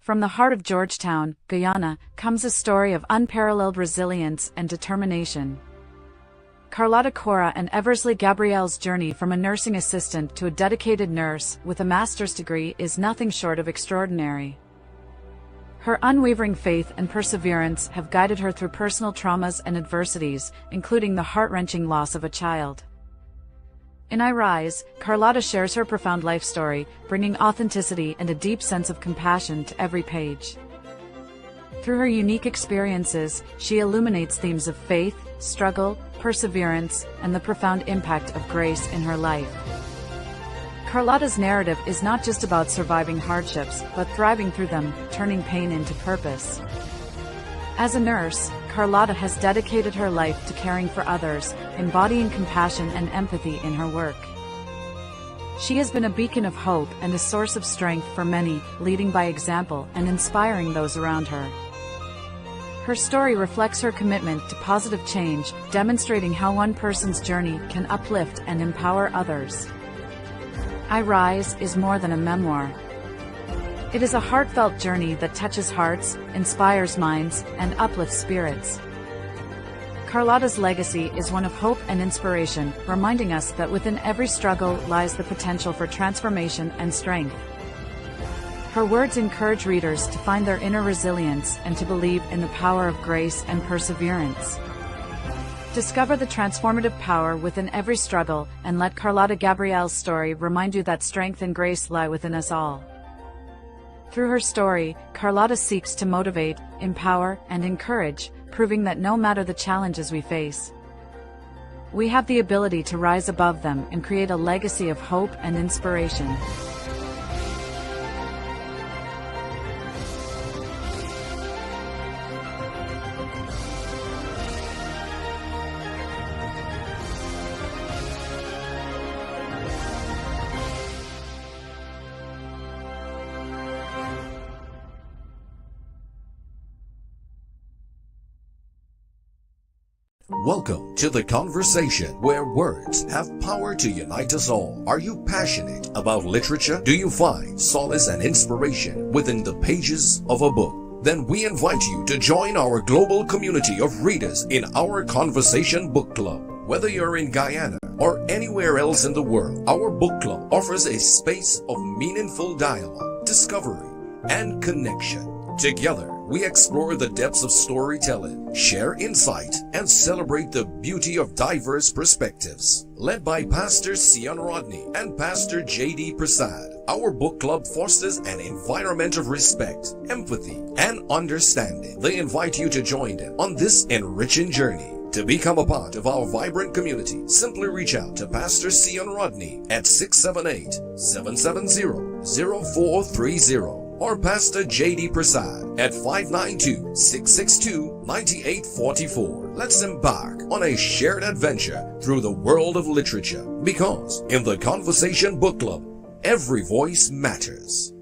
From the heart of Georgetown, Guyana, comes a story of unparalleled resilience and determination. Carlotta Cora and Eversley Gabrielle's journey from a nursing assistant to a dedicated nurse with a master's degree is nothing short of extraordinary. Her unwavering faith and perseverance have guided her through personal traumas and adversities, including the heart-wrenching loss of a child. In I Rise, Carlotta shares her profound life story, bringing authenticity and a deep sense of compassion to every page. Through her unique experiences, she illuminates themes of faith, struggle, perseverance, and the profound impact of grace in her life. Carlotta's narrative is not just about surviving hardships, but thriving through them, turning pain into purpose. As a nurse, Carlotta has dedicated her life to caring for others, embodying compassion and empathy in her work. She has been a beacon of hope and a source of strength for many, leading by example and inspiring those around her. Her story reflects her commitment to positive change, demonstrating how one person's journey can uplift and empower others. I Rise is more than a memoir. It is a heartfelt journey that touches hearts, inspires minds, and uplifts spirits. Carlotta's legacy is one of hope and inspiration, reminding us that within every struggle lies the potential for transformation and strength. Her words encourage readers to find their inner resilience and to believe in the power of grace and perseverance. Discover the transformative power within every struggle, and let Carlotta Gabrielle's story remind you that strength and grace lie within us all. Through her story, Carlotta seeks to motivate, empower, and encourage, proving that no matter the challenges we face, we have the ability to rise above them and create a legacy of hope and inspiration. Welcome to the conversation where words have power to unite us all. Are you passionate about literature? Do you find solace and inspiration within the pages of a book? Then we invite you to join our global community of readers in our Conversation Book Club. Whether you're in Guyana or anywhere else in the world, our book club offers a space of meaningful dialogue, discovery, and connection. Together, we explore the depths of storytelling, share insight, and celebrate the beauty of diverse perspectives. Led by Pastor Seon Rodney and Pastor J.D. Prasad, our book club fosters an environment of respect, empathy, and understanding. They invite you to join them on this enriching journey. To become a part of our vibrant community, simply reach out to Pastor Seon Rodney at 678-770-0430 or Pastor J.D. Prasad at 592-662-9844. Let's embark on a shared adventure through the world of literature, because in the Conversation Book Club, every voice matters.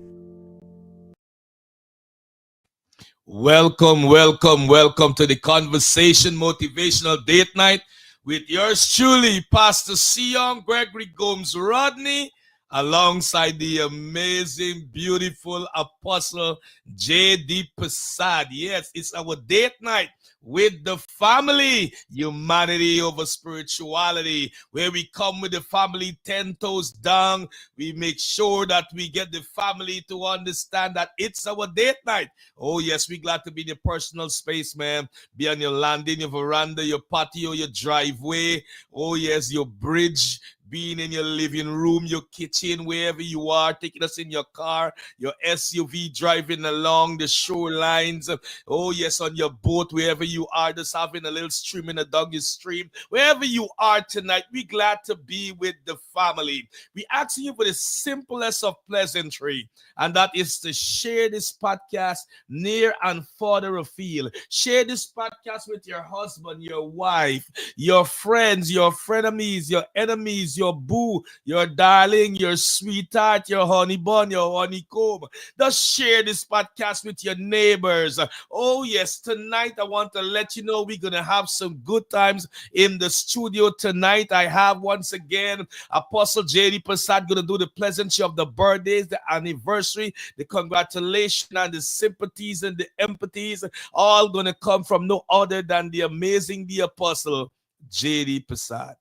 Welcome to the Conversation Motivational Date Night with yours truly, Pastor Seon Gregory Gomes Rodney, alongside the amazing, beautiful Apostle J.D. Prasad. Yes, it's our date night with the family, humanity over spirituality, where we come with the family 10 toes down. We make sure that we get the family to understand that it's our date night. Oh yes, we're glad to be in your personal space, man. Be on your landing, your veranda, your patio, your driveway. Oh yes, your bridge, being in your living room, your kitchen, wherever you are, taking us in your car, your SUV, driving along the shorelines. Oh yes, on your boat, wherever you are, just having a little stream in a doggy stream. Wherever you are tonight, we're glad to be with the family. We ask you for the simplest of pleasantry, and that is to share this podcast near and further afield. Share this podcast with your husband, your wife, your friends, your frenemies, your enemies, your boo, your darling, your sweetheart, your honey bun, your honeycomb. Just share this podcast with your neighbors. Oh, yes, tonight I want to let you know we're going to have some good times in the studio tonight. I have once again Apostle J.D. Prasad going to do the pleasantry of the birthdays, the anniversary, the congratulations, and the sympathies and the empathies, all going to come from no other than the amazing, the Apostle J.D. Prasad.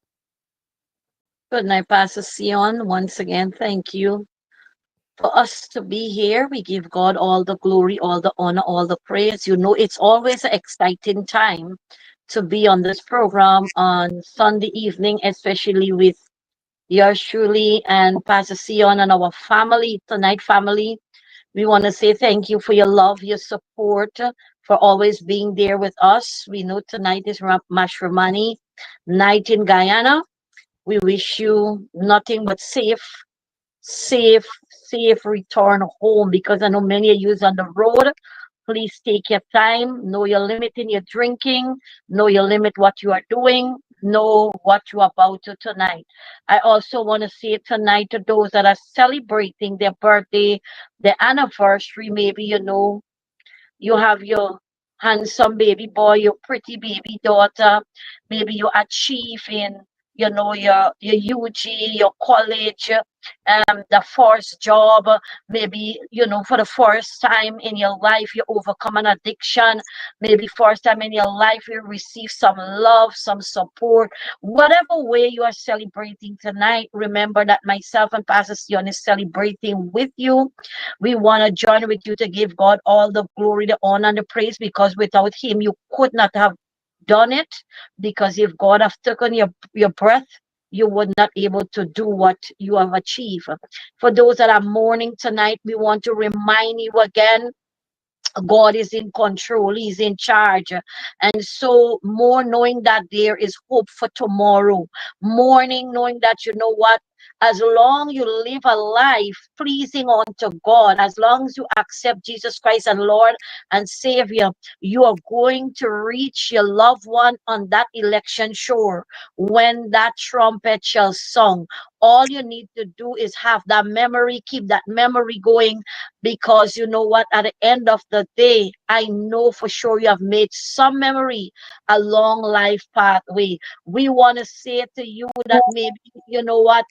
Good night, Pastor Seon. Once again, thank you for us to be here. We give God all the glory, all the honor, all the praise. You know, it's always an exciting time to be on this program on Sunday evening, especially with yours truly and Pastor Seon and our family, tonight family. We want to say thank you for your love, your support, for always being there with us. We know tonight is Mashramani night in Guyana. We wish you nothing but safe, safe return home, because I know many of you is on the road. Please take your time. Know your limit in your drinking. Know your limit what you are doing. Know what you are about to tonight. I also want to say tonight to those that are celebrating their birthday, their anniversary, maybe you have your handsome baby boy, your pretty baby daughter, maybe you achieve in your UG, your college, the first job, maybe for the first time in your life you overcome an addiction, maybe first time in your life you receive some love, some support. Whatever way you are celebrating tonight, remember that myself and Pastor Sion is celebrating with you. We want to join with you to give God all the glory, the honor, and the praise, because without Him, you could not have done it. Because if God have taken your breath, you would not able to do what you have achieved. For those that are mourning tonight, we want to remind you again, God is in control, He's in charge. And so, more knowing that there is hope for tomorrow, morning knowing that you know what, as long you live a life pleasing unto God, as long as you accept Jesus Christ and Lord and Savior, you are going to reach your loved one on that election shore when that trumpet shall sound. All you need to do is have that memory, keep that memory going, because you know what, at the end of the day, I know for sure you have made some memory along life pathway. We want to say to you that maybe, you know what,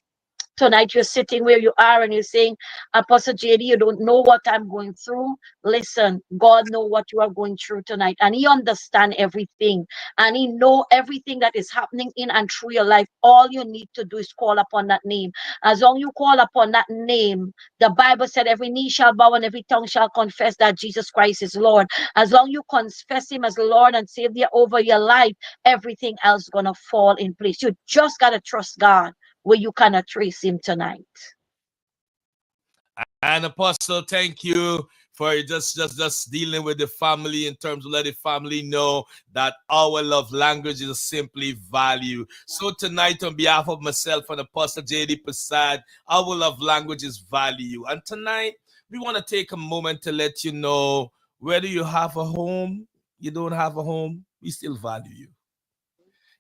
tonight you're sitting where you are and you're saying, Apostle JD, you don't know what I'm going through. Listen, God know what you are going through tonight, and He understand everything, and He know everything that is happening in and through your life. All you need to do is call upon that name. As long you call upon that name, the Bible said every knee shall bow and every tongue shall confess that Jesus Christ is Lord. As long you confess Him as Lord and Savior over your life, everything else gonna fall in place. You just gotta trust God where you cannot trace Him tonight. And Apostle, thank you for just dealing with the family in terms of letting the family know that our love language is simply value. So tonight, on behalf of myself and Apostle J.D. Prasad, our love language is value. And tonight, we want to take a moment to let you know, whether you have a home, you don't have a home, we still value you.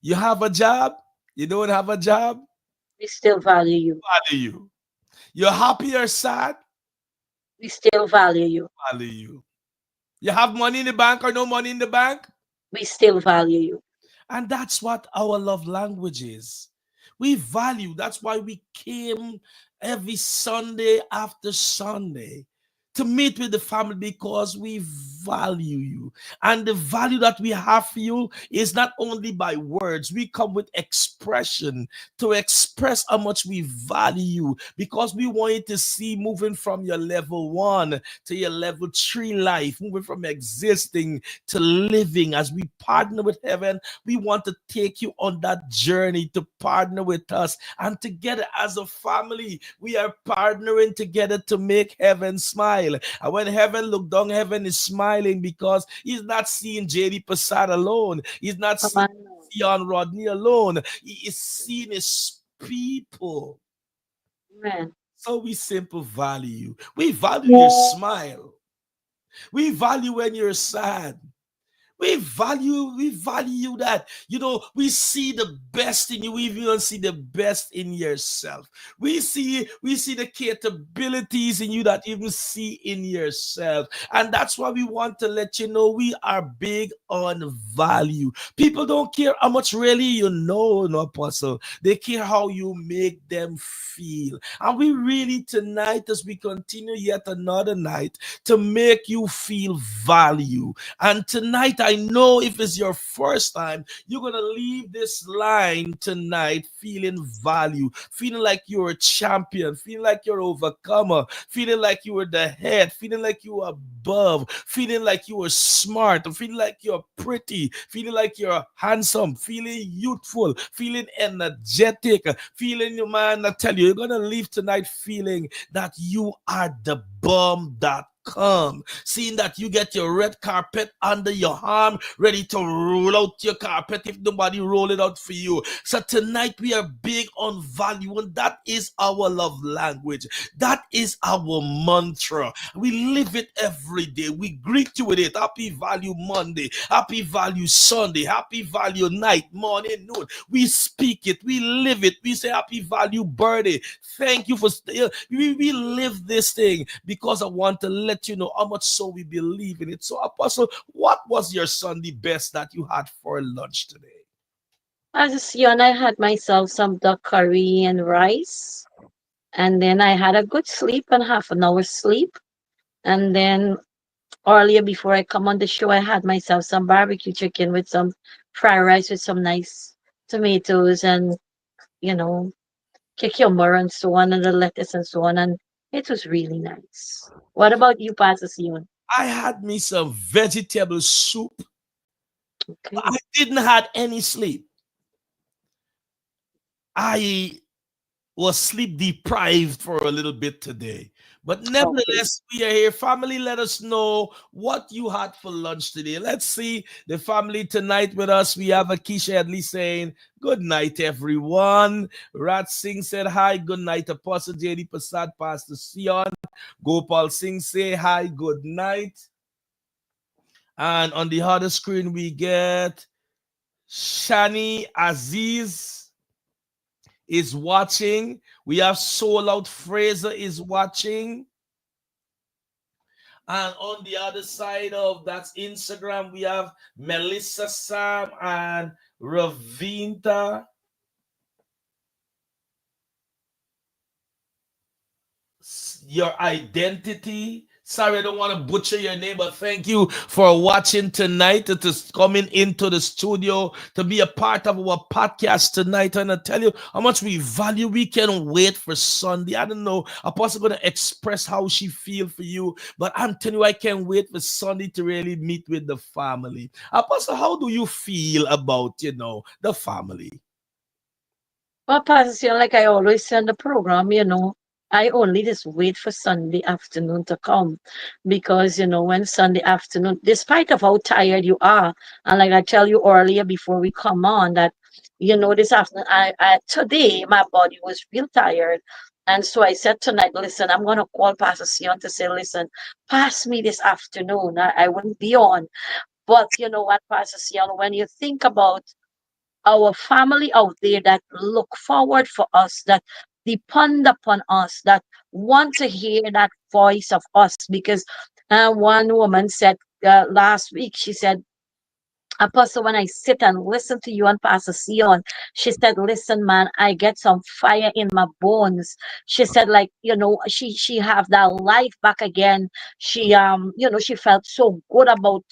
You have a job, you don't have a job, We still value you. value you. You're happy or sad, We still value you. value you. You have money in the bank or no money in the bank, We still value you. and that's what our love language is. We value. That's why we came every Sunday after Sunday to meet with the family, because we value you. And the value that we have for you is not only by words, we come with expression to express how much we value you, because we want you to see moving from your level 1 to your level 3 life, moving from existing to living. As we partner with heaven, we want to take you on that journey to partner with us, and together as a family we are partnering together to make heaven smile. And when heaven look down, heaven is smiling, because He's not seeing JD Prasad alone, He's not Come seeing on. Seon Rodney alone, He is seeing His people. Amen. So we simple value you. We value your smile, we value when you're sad, We value that. We see the best in you. We even see the best in yourself. We see the capabilities in you that you even see in yourself. And that's why we want to let you know we are big on value. People don't care how much really no apostle. They care how you make them feel. And we really tonight, as we continue yet another night, to make you feel value. And tonight, I know if it's your first time, you're going to leave this line tonight feeling value, feeling like you're a champion, feeling like you're overcomer, feeling like you were the head, feeling like you were above, feeling like you were smart, feeling like you're pretty, feeling like you're handsome, feeling youthful, feeling energetic, feeling, man, I tell you, you're going to leave tonight feeling that you are the bomb that come. Seeing that you get your red carpet under your arm, ready to roll out your carpet if nobody roll it out for you. So tonight we are big on value, and that is our love language. That is our mantra. We live it every day. We greet you with it. Happy Value Monday, Happy Value Sunday, Happy Value night, morning, noon. We speak it. We live it. We say Happy Value birthday. Thank you for we live this thing because I want to let you know how much so we believe in it. So, Apostle, what was your Sunday best that you had for lunch today? As a Sion, I had myself some duck curry and rice. And then I had a good sleep and half an hour sleep. And then earlier before I come on the show, I had myself some barbecue chicken with some fried rice with some nice tomatoes and, you know, cucumber and so on, and the lettuce and so on. And it was really nice. What about you, Pastor Sion? I had me some vegetable soup. Okay. I didn't have any sleep. I was sleep deprived for a little bit today. But Okay. nevertheless, we are here. Family, let us know what you had for lunch today. Let's see the family tonight with us. We have Akisha at least saying, good night, everyone. Rat Singh said, hi, good night, Apostle JD Prasad, Pastor Sion. Gopal Singh say, hi, good night. And on the other screen, we get Shani Aziz is watching. We have Soul Out Fraser is watching. And on the other side of that's Instagram, we have Melissa Sam and Ravinta. Your identity. Sorry, I don't want to butcher your name, but thank you for watching tonight, to coming into the studio to be a part of our podcast tonight. And I tell you how much we value. We can wait for Sunday. I don't know. Apostle going to express how she feel for you, but I'm telling you, I can't wait for Sunday to really meet with the family. Apostle, how do you feel about the family? Well, Pastor Sion, like I always say on the program, I only just wait for Sunday afternoon to come because, when Sunday afternoon, despite of how tired you are, and like I tell you earlier before we come on that, this afternoon, today my body was real tired. And so I said tonight, listen, I'm going to call Pastor Sion to say, listen, pass me this afternoon. I wouldn't be on. But you know what, Pastor Sion, when you think about our family out there that look forward for us, that depend upon us, that want to hear that voice of us. Because one woman said last week, she said, Apostle, when I sit and listen to you and Pastor Sion, she said, listen, man, I get some fire in my bones. She said, like, she have that life back again. She felt so good about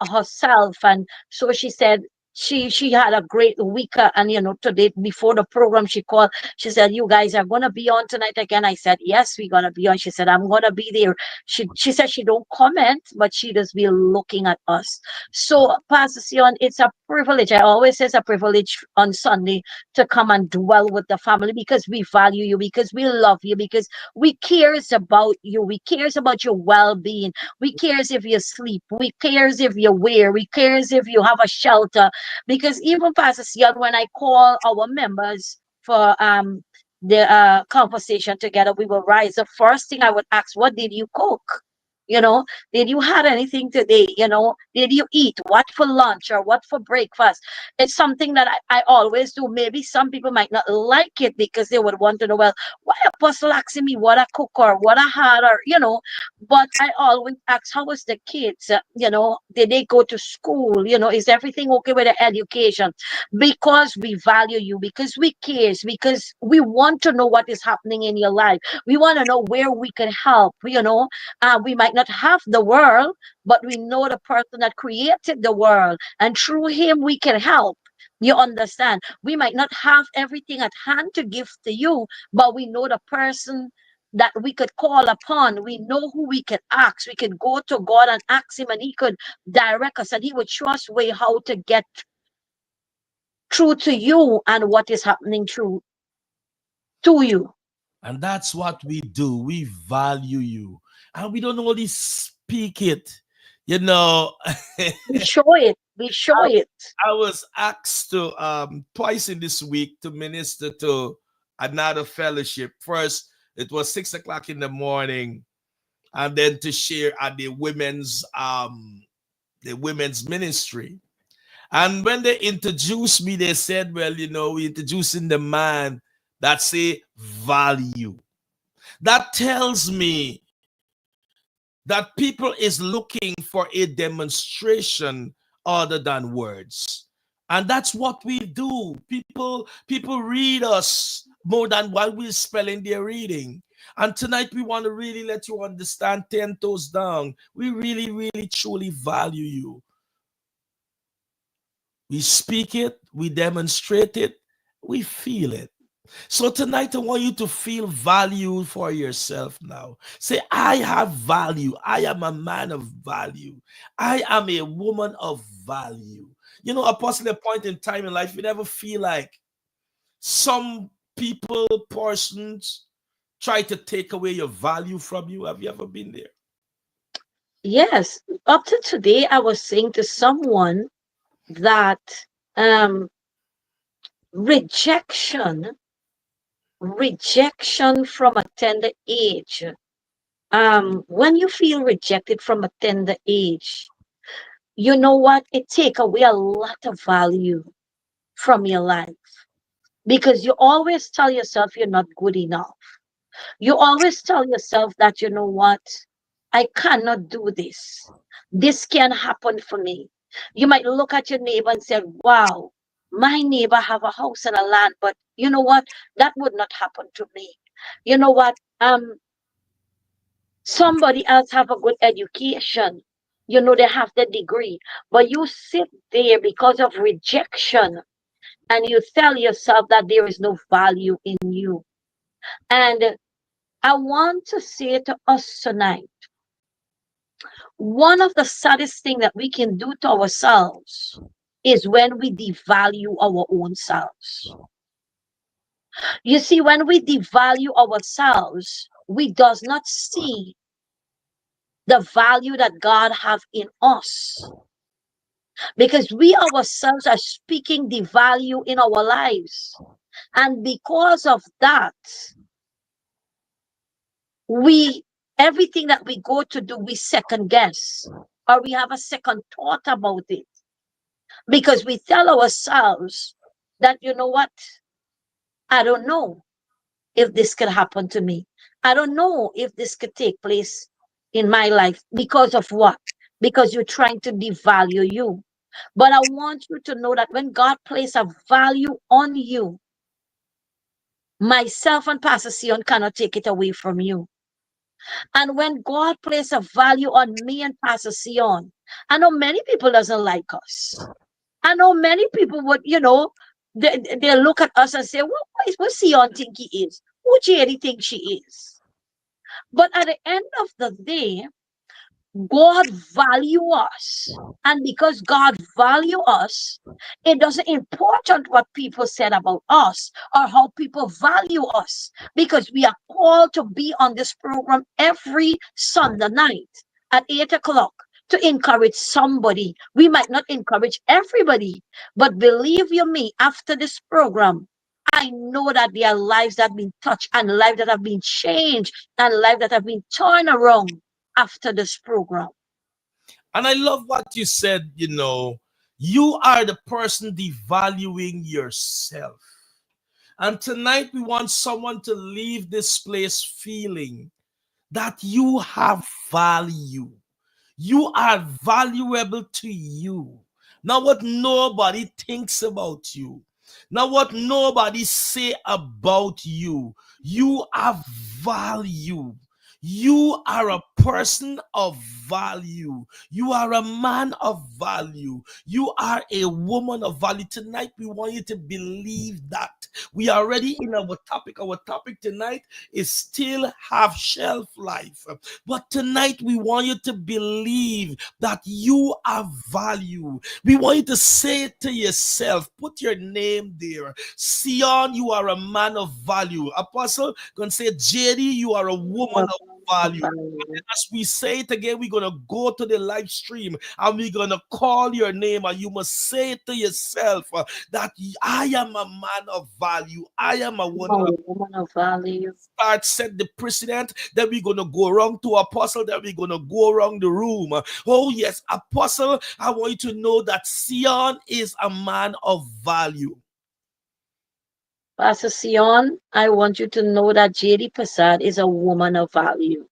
herself. And so she said, she had a great week, and today before the program she called, she said, you guys are gonna be on tonight again. I said, yes, we're gonna be on. She said, I'm gonna be there. She said she don't comment, but she just be looking at us. So, Pastor Sion, it's a privilege. I always say it's a privilege on Sunday to come and dwell with the family because we value you, because we love you, because we cares about you. We cares about your well-being. We cares if you sleep. We cares if you wear. We cares if you have a shelter. Because even Pastor Sion, when I call our members for the conversation together, we will rise. The first thing I would ask, what did you cook? You know, did you had anything today? You know, did you eat? What for lunch or what for breakfast? It's something that I always do. Maybe some people might not like it because they would want to know, well, why Apostle asking me what I cook or what I had, or, you know, but I always ask, how was the kids? You know, did they go to school? You know, is everything okay with the education? Because we value you, because we care, because we want to know what is happening in your life. We want to know where we can help. You know, we might not have the world, but we know the person that created the world, and through him we can help. You understand? We might not have everything at hand to give to you, but we know the person that we could call upon. We know who we can ask. We can go to God and ask him, and he could direct us, and he would show us way how to get through to you and what is happening through to you. And that's what we do. We value you. And we don't only speak it. You know, We show it. We show I, it. I was asked to twice in this week to minister to another fellowship. First, it was 6 o'clock in the morning, and then to share at the women's ministry. And when they introduced me, they said, well, you know, we're introducing the man that say value. That tells me that people is looking for a demonstration other than words. And that's what we do. People read us more than what we're spelling their reading. And tonight we want to really let you understand 10 toes down. We really, really, truly value you. We speak it, we demonstrate it, we feel it. So tonight I want you to feel value for yourself now. Say, I have value. I am a man of value. I am a woman of value. You know, Apostle, a point in time in life, you never feel like some people, persons try to take away your value from you. Have you ever been there? Yes. Up to today, I was saying to someone that um, rejection, rejection from a tender age. When you feel rejected from a tender age, you know what? It take away a lot of value from your life, because you always tell yourself you're not good enough. You always tell yourself that, you know what? I cannot do this. This can happen for me. You might look at your neighbor and say, wow, my neighbor have a house and a land, but you know what? That would not happen to me. You know what? Somebody else have a good education. You know, they have the degree, but you sit there because of rejection, and you tell yourself that there is no value in you. And I want to say to us tonight, one of the saddest things that we can do to ourselves is when we devalue our own selves. You see, when we devalue ourselves, we does not see the value that God have in us, because we ourselves are speaking the value in our lives. And because of that, we everything that we go to do, we second guess, or we have a second thought about it, because we tell ourselves that, you know what, I don't know if this could happen to me. I don't know if this could take place in my life. Because of what? Because you're trying to devalue you. But I want you to know that when God places a value on you, myself and Pastor Seon cannot take it away from you. And when God places a value on me and Pastor Seon, I know many people doesn't like us. I know many people would, you know, they look at us and say, what Sion think he is? Who Jerry think she is? But at the end of the day, God value us. And because God value us, it doesn't important what people said about us or how people value us, because we are called to be on this program every Sunday night at 8 o'clock to encourage somebody. We might not encourage everybody, but believe you me, after this program, I know that there are lives that have been touched and lives that have been changed and lives that have been turned around. after this program. And I love what you said, you are the person devaluing yourself. And tonight we want someone to leave this place feeling that you have value. You are valuable to you. Not what nobody thinks about you. Not what nobody say about you. You have value. You are a person of value. You are a man of value. You are a woman of value. Tonight, we want you to believe that. We are already in our topic. Our topic tonight is still have shelf life. But tonight, we want you to believe that you have value. We want you to say it to yourself. Put your name there. Seon, you are a man of value. Apostle, going to say, JD, you are a woman of value. And then as we say it again, we're going to go to the live stream and we're going to call your name, and you must say it to yourself that I am a man of value. I am a woman of value. Start set the precedent. Then we're going to go around to Apostle. Then we're going to go around the room. Oh yes, Apostle, I want you to know that Seon is a man of value. Pastor Seon, I want you to know that JD Prasad is a woman of value.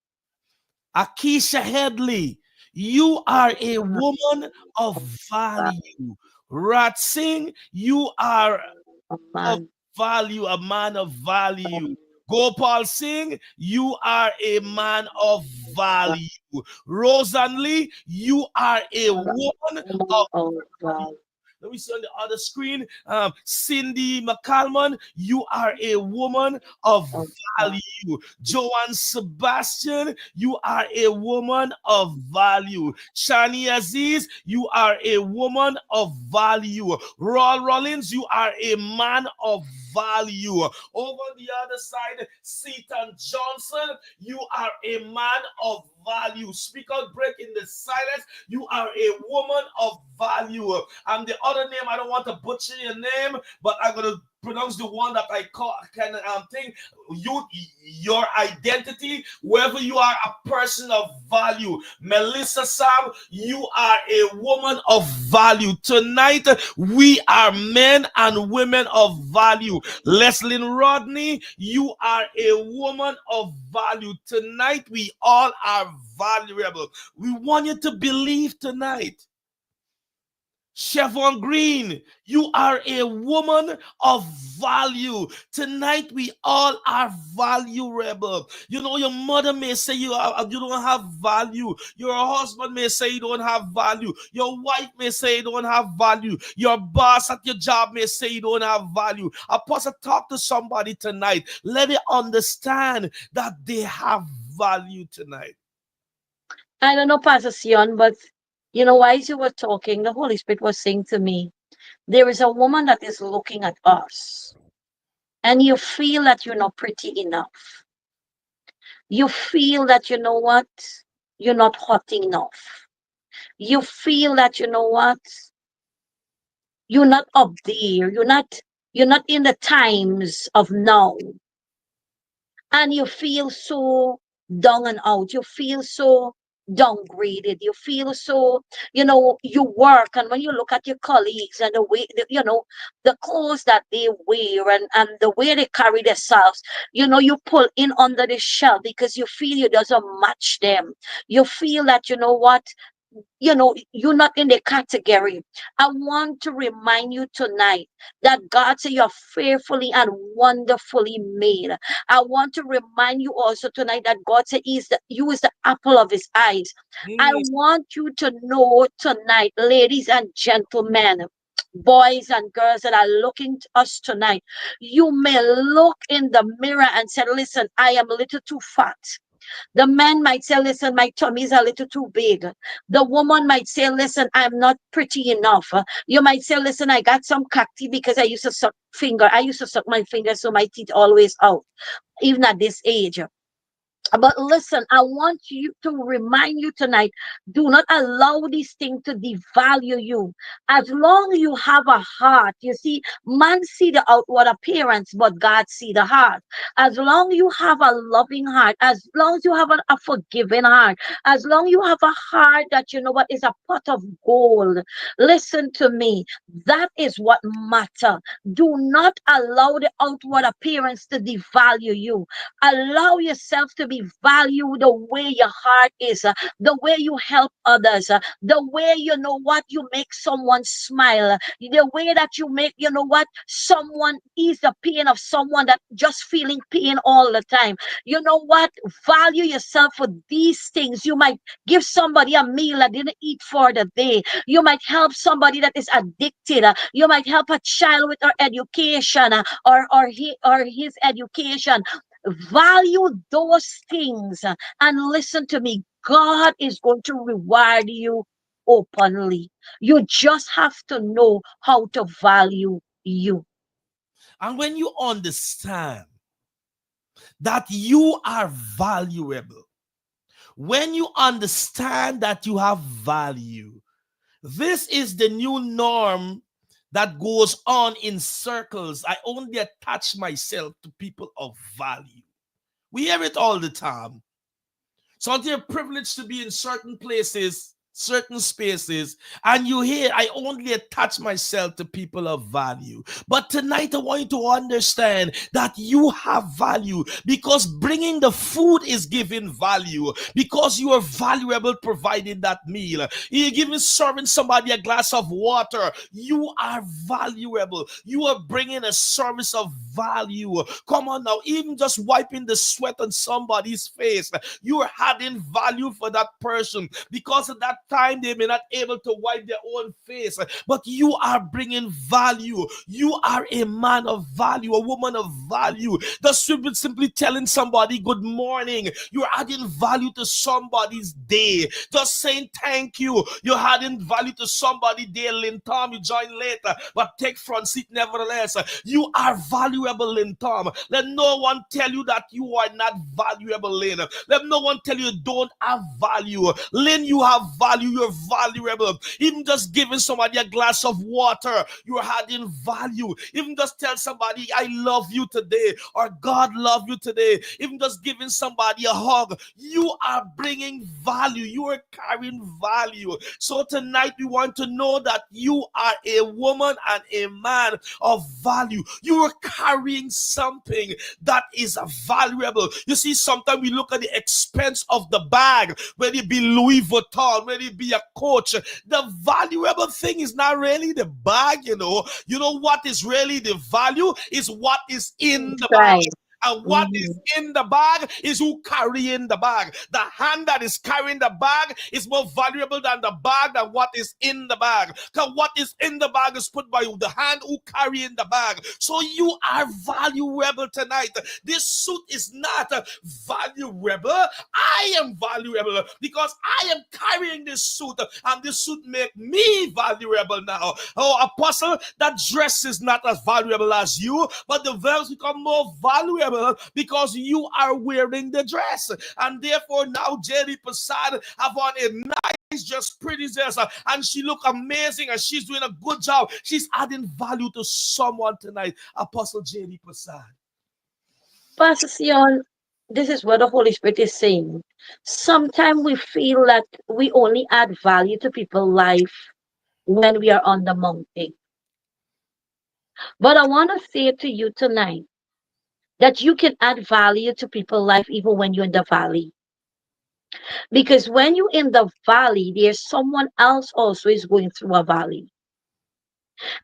Akisha Headley, you are a woman of value. Rat Singh, you are of value, a man of value. Gopal Singh, you are a man of value. Rosalie, you are a woman of value. Let me see on the other screen. Cindy McCalman, you are a woman of value. Joanne Sebastian, you are a woman of value. Shani Aziz, you are a woman of value. Raul Rollins, you are a man of value. Over the other side, Seaton Johnson, you are a man of value. Speak out, break in the silence. You are a woman of value. And the other name, I don't want to butcher your name, but I'm going to pronounce the one that I can think. Your identity, wherever you are, a person of value. Melissa Sam, you are a woman of value. Tonight, we are men and women of value. Leslie Rodney, you are a woman of value. Tonight, we all are valuable. We want you to believe tonight. Chevron Green, you are a woman of value. Tonight we all are valuable. Your mother may say you don't have value. Your husband may say you don't have value. Your wife may say you don't have value. Your boss at your job may say you don't have value. Apostle, talk to somebody tonight. Let it understand that they have value tonight. I don't know, Pastor Seon, but as you were talking, the Holy Spirit was saying to me, there is a woman that is looking at us, and you feel that you're not pretty enough. You feel that, you're not hot enough. You feel that, you're not up there. You're not in the times of now. And you feel so down and out. You feel so downgraded. You feel so, you work, and when you look at your colleagues and the way, the clothes that they wear and the way they carry themselves, you pull in under the shell because you feel you doesn't match them. You feel that, you're not in the category. I want to remind you tonight that God said you're fearfully and wonderfully made. I want to remind you also tonight that God said you is the apple of his eyes. I want you to know tonight, ladies and gentlemen, boys and girls that are looking to us tonight, you may look in the mirror and say, listen, I am a little too fat. The man might say, listen, my tummy is a little too big. The woman might say, listen, I'm not pretty enough. You might say, listen, I got some cacti because I used to suck finger. I used to suck my fingers so my teeth always out, even at this age. But listen, I want you to remind you tonight, do not allow this thing to devalue you. As long as you have a heart, you see, man see the outward appearance, but God see the heart. As long as you have a loving heart, as long as you have a forgiving heart, as long as you have a heart that you know what is a pot of gold, listen to me. That is what matter. Do not allow the outward appearance to devalue you. Allow yourself to be valued the way your heart is, the way you help others, the way you know what you make someone smile, the way that you make you know what someone ease the pain of someone that just feeling pain all the time. You know what? Value yourself for these things. You might give somebody a meal that didn't eat for the day. You might help somebody that is addicted. You might help a child with her education, or his education. Value those things, and listen to me. God is going to reward you openly. You just have to know how to value you. And when you understand that you are valuable, when you understand that you have value, this is the new norm that goes on in circles. I only attach myself to people of value. We hear it all the time. So you're privileged to be in certain places, certain spaces, and you hear, I only attach myself to people of value. But tonight I want you to understand that you have value, because bringing the food is giving value, because you are valuable providing that meal. You're giving, serving somebody a glass of water. You are valuable. You are bringing a service of value. Come on now, even just wiping the sweat on somebody's face, you are adding value for that person, because at that time they may not able to wipe their own face, but you are bringing value. You are a man of value, a woman of value. Just simply telling somebody good morning, you're adding value to somebody's day. Just saying thank you, you're adding value to somebody's day. Lynn Tom, you join later, but take front seat nevertheless. You are valuable, Lynn Tom. Let no one tell you that you are not valuable, Lynn. Let no one tell you don't have value. Lynn, you have value. You're valuable. Even just giving somebody a glass of water, you're adding value. Even just tell somebody, I love you today, or God love you today. Even just giving somebody a hug, you are bringing value. You are carrying value. So tonight we want to know that you are a woman and a man of value. You are carrying something that is valuable. You see, sometimes we look at the expense of the bag, whether it be Louis Vuitton, whether it be a Coach. The valuable thing is not really the bag, you know. You know what is really the value is what is in the bag. Right. And what is Mhm. in the bag is who carrying the bag. The hand that is carrying the bag is more valuable than the bag, than what is in the bag. Because what is in the bag is put by the hand who carrying the bag. So you are valuable tonight. This suit is not valuable. I am valuable because I am carrying this suit, and this suit make me valuable now. Oh, apostle, that dress is not as valuable as you, but the veils become more valuable because you are wearing the dress. And therefore now Jerry Passad have on a nice, just pretty dress, and she look amazing, and she's doing a good job. She's adding value to someone tonight. Apostle Jerry Passad. Pastor Sion, this is what the Holy Spirit is saying. Sometimes we feel that we only add value to people's life when we are on the mountain. But I want to say to you tonight that you can add value to people's life even when you're in the valley. Because when you're in the valley, there's someone else also is going through a valley.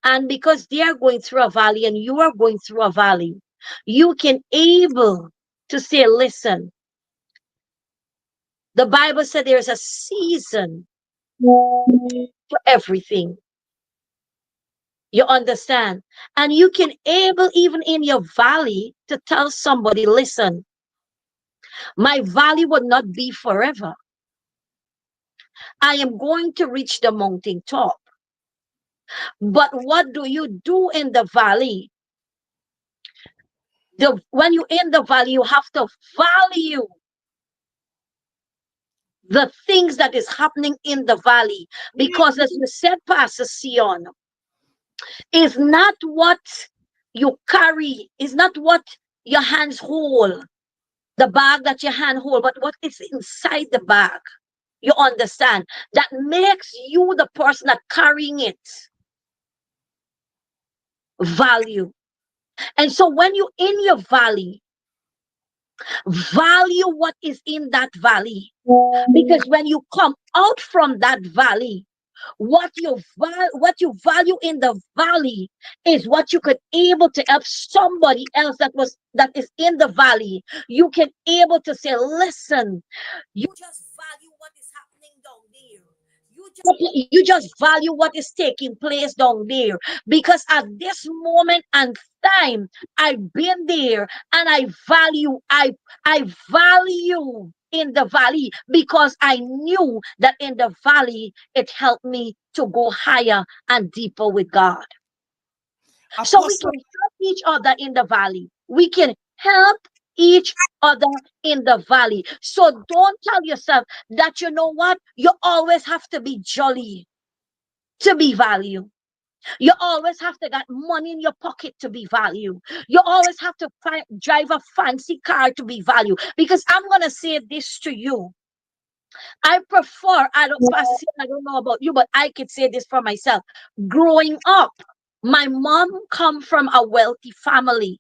And because they are going through a valley and you are going through a valley, you can able to say, listen, the Bible said there's a season for everything. You understand? And you can able even in your valley to tell somebody, listen, my valley would not be forever. I am going to reach the mountain top. But what do you do in the valley? When you're in the valley, you have to value the things that is happening in the valley. Because as you said, Pastor Sion, is not what you carry, is not what your hands hold, the bag that your hand hold, but what is inside the bag. You understand? That makes you the person that carrying it value. And so when you in your valley, value what is in that valley. Because when you come out from that valley, what you value in the valley is what you could able to help somebody else that is in the valley. You can able to say, listen, you just value what is happening down there. You just value what is taking place down there, because at this moment and time I've been there, and I value in the valley, because I knew that in the valley it helped me to go higher and deeper with God. So we Apostle, can help each other in the valley. We can help each other in the valley. So don't tell yourself that, you know what, you always have to be jolly to be valued. You always have to get money in your pocket to be valued. You always have to drive a fancy car to be valued. Because I'm going to say this to you. I prefer, I don't know about you, but I could say this for myself. Growing up, my mom come from a wealthy family,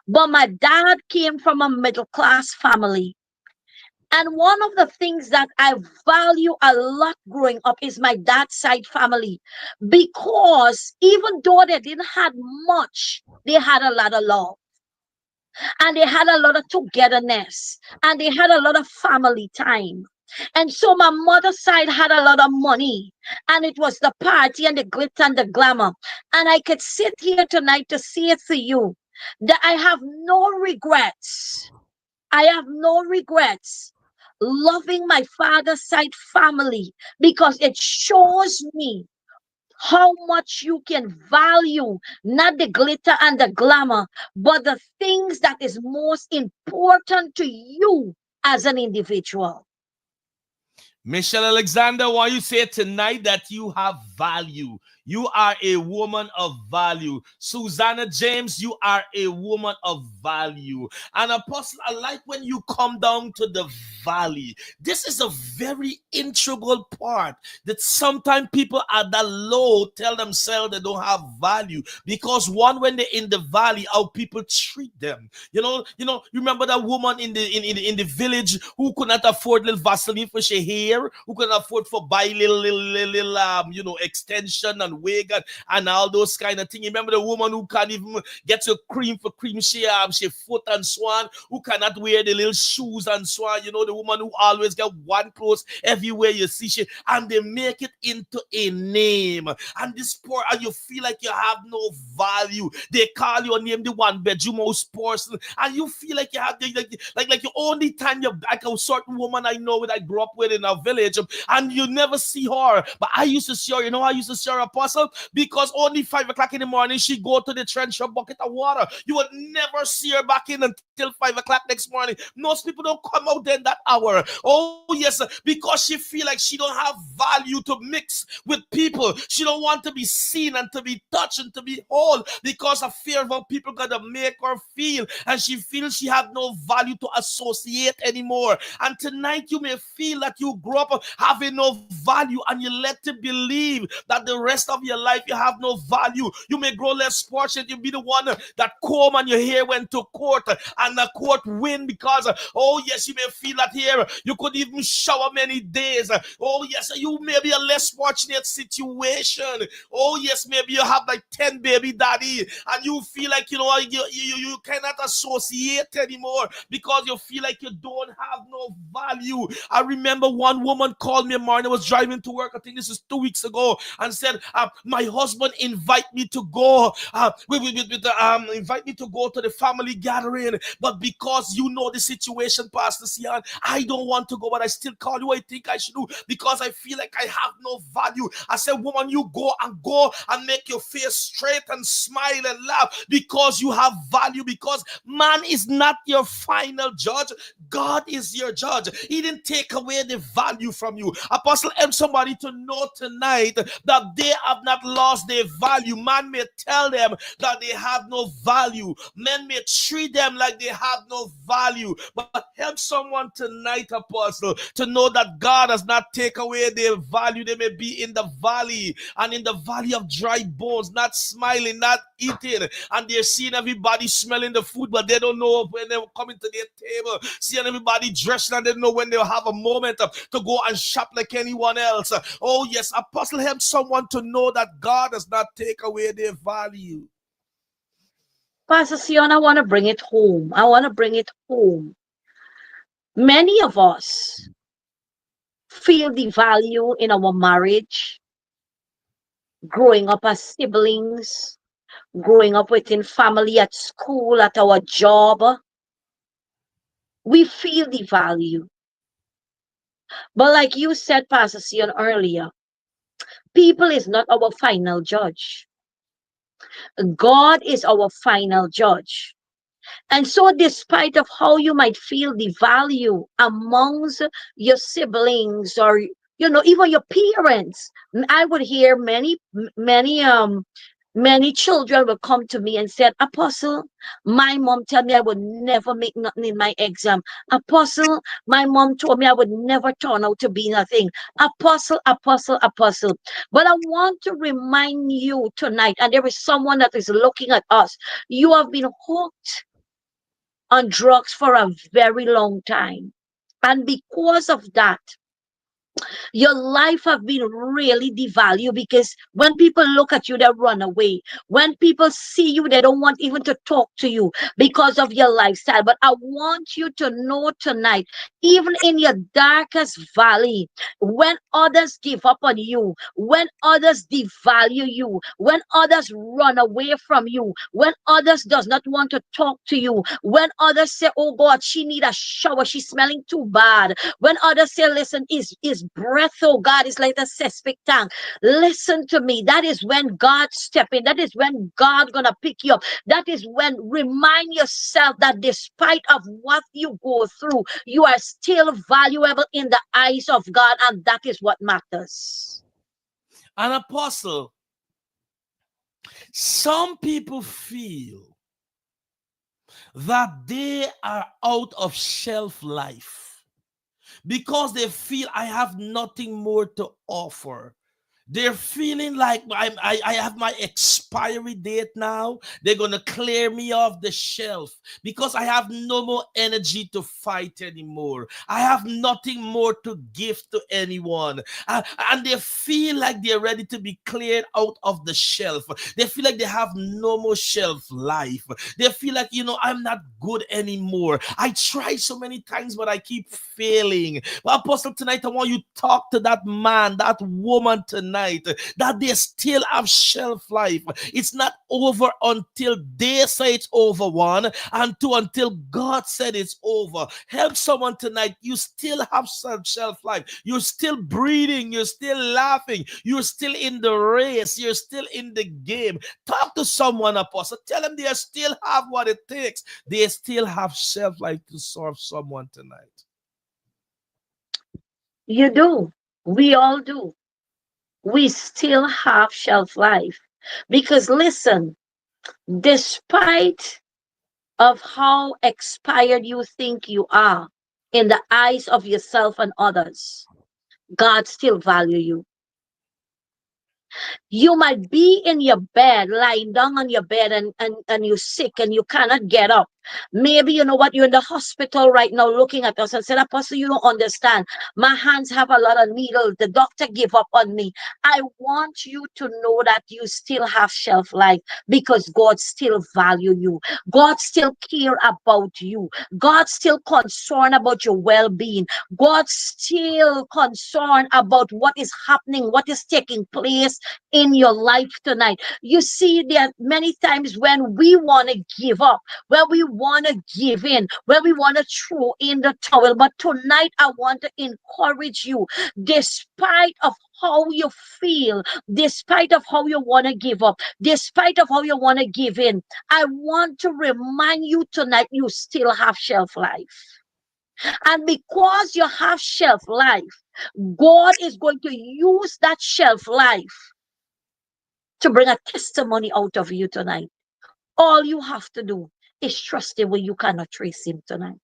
but my dad came from a middle class family. And one of the things that I value a lot growing up is my dad's side family. Because even though they didn't have much, they had a lot of love. And they had a lot of togetherness. And they had a lot of family time. And so my mother's side had a lot of money. And it was the party and the glitter and the glamour. And I could sit here tonight to say it to you that I have no regrets. I have no regrets loving my father's side family, because it shows me how much you can value not the glitter and the glamour, but the things that is most important to you as an individual. Michelle Alexander, why you say tonight that you have value? You are a woman of value. Susanna James, you are a woman of value. And Apostle, I like when you come down to the valley. This is a very integral part that sometimes people are that low tell themselves they don't have value, because one, when they're in the valley, how people treat them. You remember that woman in the village who could not afford little Vaseline for her hair, who could not afford for buy little extension and wig and all those kind of things. You remember the woman who can't even get your cream for cream she foot and so on, who cannot wear the little shoes and so on. The woman who always get one clothes everywhere you see she, and they make it into a name. And this poor, and you feel like you have no value. They call your name the one bedroom house person, and you feel like you have like the only time you're like a certain woman I know that I grew up with in a village, and you never see her. But I used to see her. I used to see her, Apostle, because only 5 o'clock in the morning she go to the trench a bucket of water. You would never see her back in until 5 o'clock next morning. Most people don't come out there in that hour. Oh yes, because she feel like she don't have value to mix with people. She don't want to be seen and to be touched and to be whole, because of fear of how people gonna make her feel, and she feels she have no value to associate anymore. And tonight you may feel that you grew up having no value, and you let to believe that the rest of your life you have no value. You may grow less fortunate. You be the one that comb and your hair went to court, and the court win, because oh yes, you may feel that here you could even shower many days. Oh yes, you may be a less fortunate situation. Oh yes, maybe you have like 10 baby daddy, and you feel like you cannot associate anymore, because you feel like you don't have no value. I remember one woman called me a morning. I was driving to work, I think this is 2 weeks ago, and said, my husband invite me to go, invite me to go to the family gathering, but because you know the situation, Pastor Seon, I don't want to go, but I still call you. I think I should do because I feel like I have no value. I said, woman, you go and make your face straight and smile and laugh because you have value, because man is not your final judge. God is your judge. He didn't take away the value from you. Apostle, help somebody to know tonight that they have not lost their value. Man may tell them that they have no value. Men may treat them like they have no value. But help someone tonight, Apostle, to know that God does not take away their value. They may be in the valley and in the valley of dry bones, not smiling, not eating, and they're seeing everybody smelling the food, but they don't know when they're coming to their table, seeing everybody dressed, and they don't know when they'll have a moment to go and shop like anyone else. Oh yes, Apostle, help someone to know that God does not take away their value. Pastor Seon, I want to bring it home. I want to bring it home. Many of us feel the value in our marriage, growing up as siblings, growing up within family, at school, at our job. We feel the value. But like you said, Pastor Seon, earlier, people is not our final judge. God is our final judge. And so, despite of how you might feel the value amongst your siblings, or even your parents, I would hear many children will come to me and said, Apostle, my mom told me I would never make nothing in my exam. Apostle, my mom told me I would never turn out to be nothing. Apostle, apostle, apostle. But I want to remind you tonight, and there is someone that is looking at us. You have been hooked on drugs for a very long time. And because of that, your life have been really devalued, because when people look at you, they run away. When people see you, they don't want even to talk to you because of your lifestyle. But I want you to know tonight, even in your darkest valley, when others give up on you, when others devalue you, when others run away from you, when others does not want to talk to you, when others say, oh God, she need a shower, she's smelling too bad, when others say, listen, is breath, oh God, is like a septic tank. Listen to me. That is when God step in. That is when God gonna pick you up. That is when remind yourself that despite of what you go through, you are still valuable in the eyes of God, and that is what matters. An apostle, some people feel that they are out of shelf life because they feel I have nothing more to offer. They're feeling like I have my expiry date now. They're going to clear me off the shelf because I have no more energy to fight anymore. I have nothing more to give to anyone. And they feel like they're ready to be cleared out of the shelf. They feel like they have no more shelf life. They feel like, I'm not good anymore. I tried so many times, but I keep failing. But Apostle, tonight I want you to talk to that man, that woman tonight, that they still have shelf life. It's not over until they say it's over, one, and two, until God said it's over. Help someone tonight. You still have some shelf life. You're still breathing. You're still laughing. You're still in the race. You're still in the game. Talk to someone, Apostle. Tell them they still have what it takes. They still have shelf life to serve someone tonight. You do. We all do. We still have shelf life. Because listen, despite of how expired you think you are in the eyes of yourself and others, God still value you. You might be in your bed, lying down on your bed, and you're sick and you cannot get up. Maybe you know what, you're in the hospital right now looking at us and said, Apostle, you don't understand. My hands have a lot of needles. The doctor gave up on me. I want you to know that you still have shelf life because God still value you. God still care about you. God still concerned about your well-being. God still concerned about what is happening, what is taking place in your life tonight. You see, there are many times when we want to give up, when we want to give in, when we want to throw in the towel. But tonight, I want to encourage you, despite of how you feel, despite of how you want to give up, despite of how you want to give in, I want to remind you tonight, you still have shelf life. And because you have shelf life, God is going to use that shelf life to bring a testimony out of you tonight. All you have to do is trust him when you cannot trace him tonight.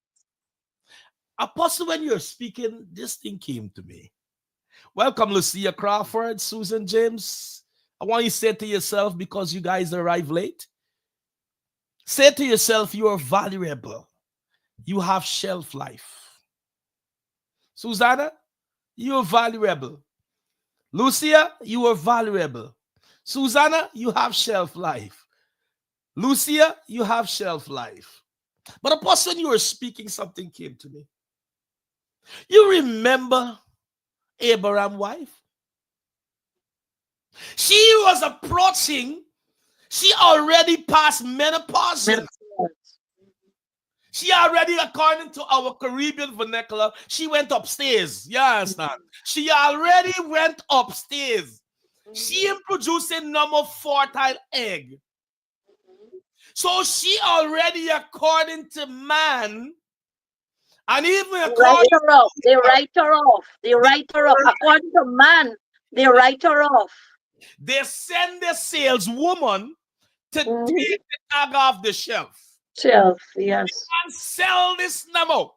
Apostle, when you're speaking, this thing came to me. Welcome, Lucia Crawford, Susan James. I want you to say to yourself, because you guys arrived late, say to yourself, you are valuable. You have shelf life. Susanna, you are valuable. Lucia, you are valuable. Susanna, you have shelf life. Lucia, you have shelf life. But Apostle, when you were speaking, something came to me. You remember Abraham's wife? She was approaching, she already passed menopause. She already, according to our Caribbean vernacular, she went upstairs. You understand? She already went upstairs. She producing number fertile egg. So she already, according to man, and even according they write her off. According to man, they write her off. They send the saleswoman to take the tag off the shelf. Yes. And sell this no more.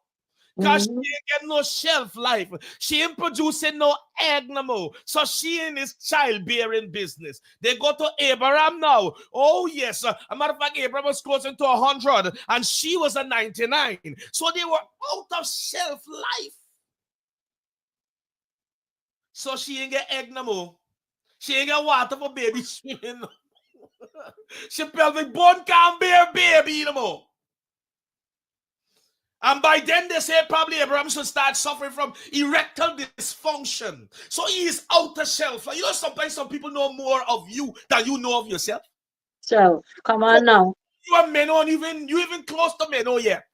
Because she ain't get no shelf life. She ain't producing no egg no more. So she in this childbearing business. They go to Abraham now. Oh, yes. A matter of fact, Abraham was closing to 100 and she was a 99. So they were out of shelf life. So she ain't get egg no more. She ain't got water for baby swimming. She pelvic bone can't bear baby no more. And by then they say probably Abraham should start suffering from erectile dysfunction. So he is out of shelf. You know, sometimes some people know more of you than you know of yourself. So come on so now. You are menor, you even close to menor yet.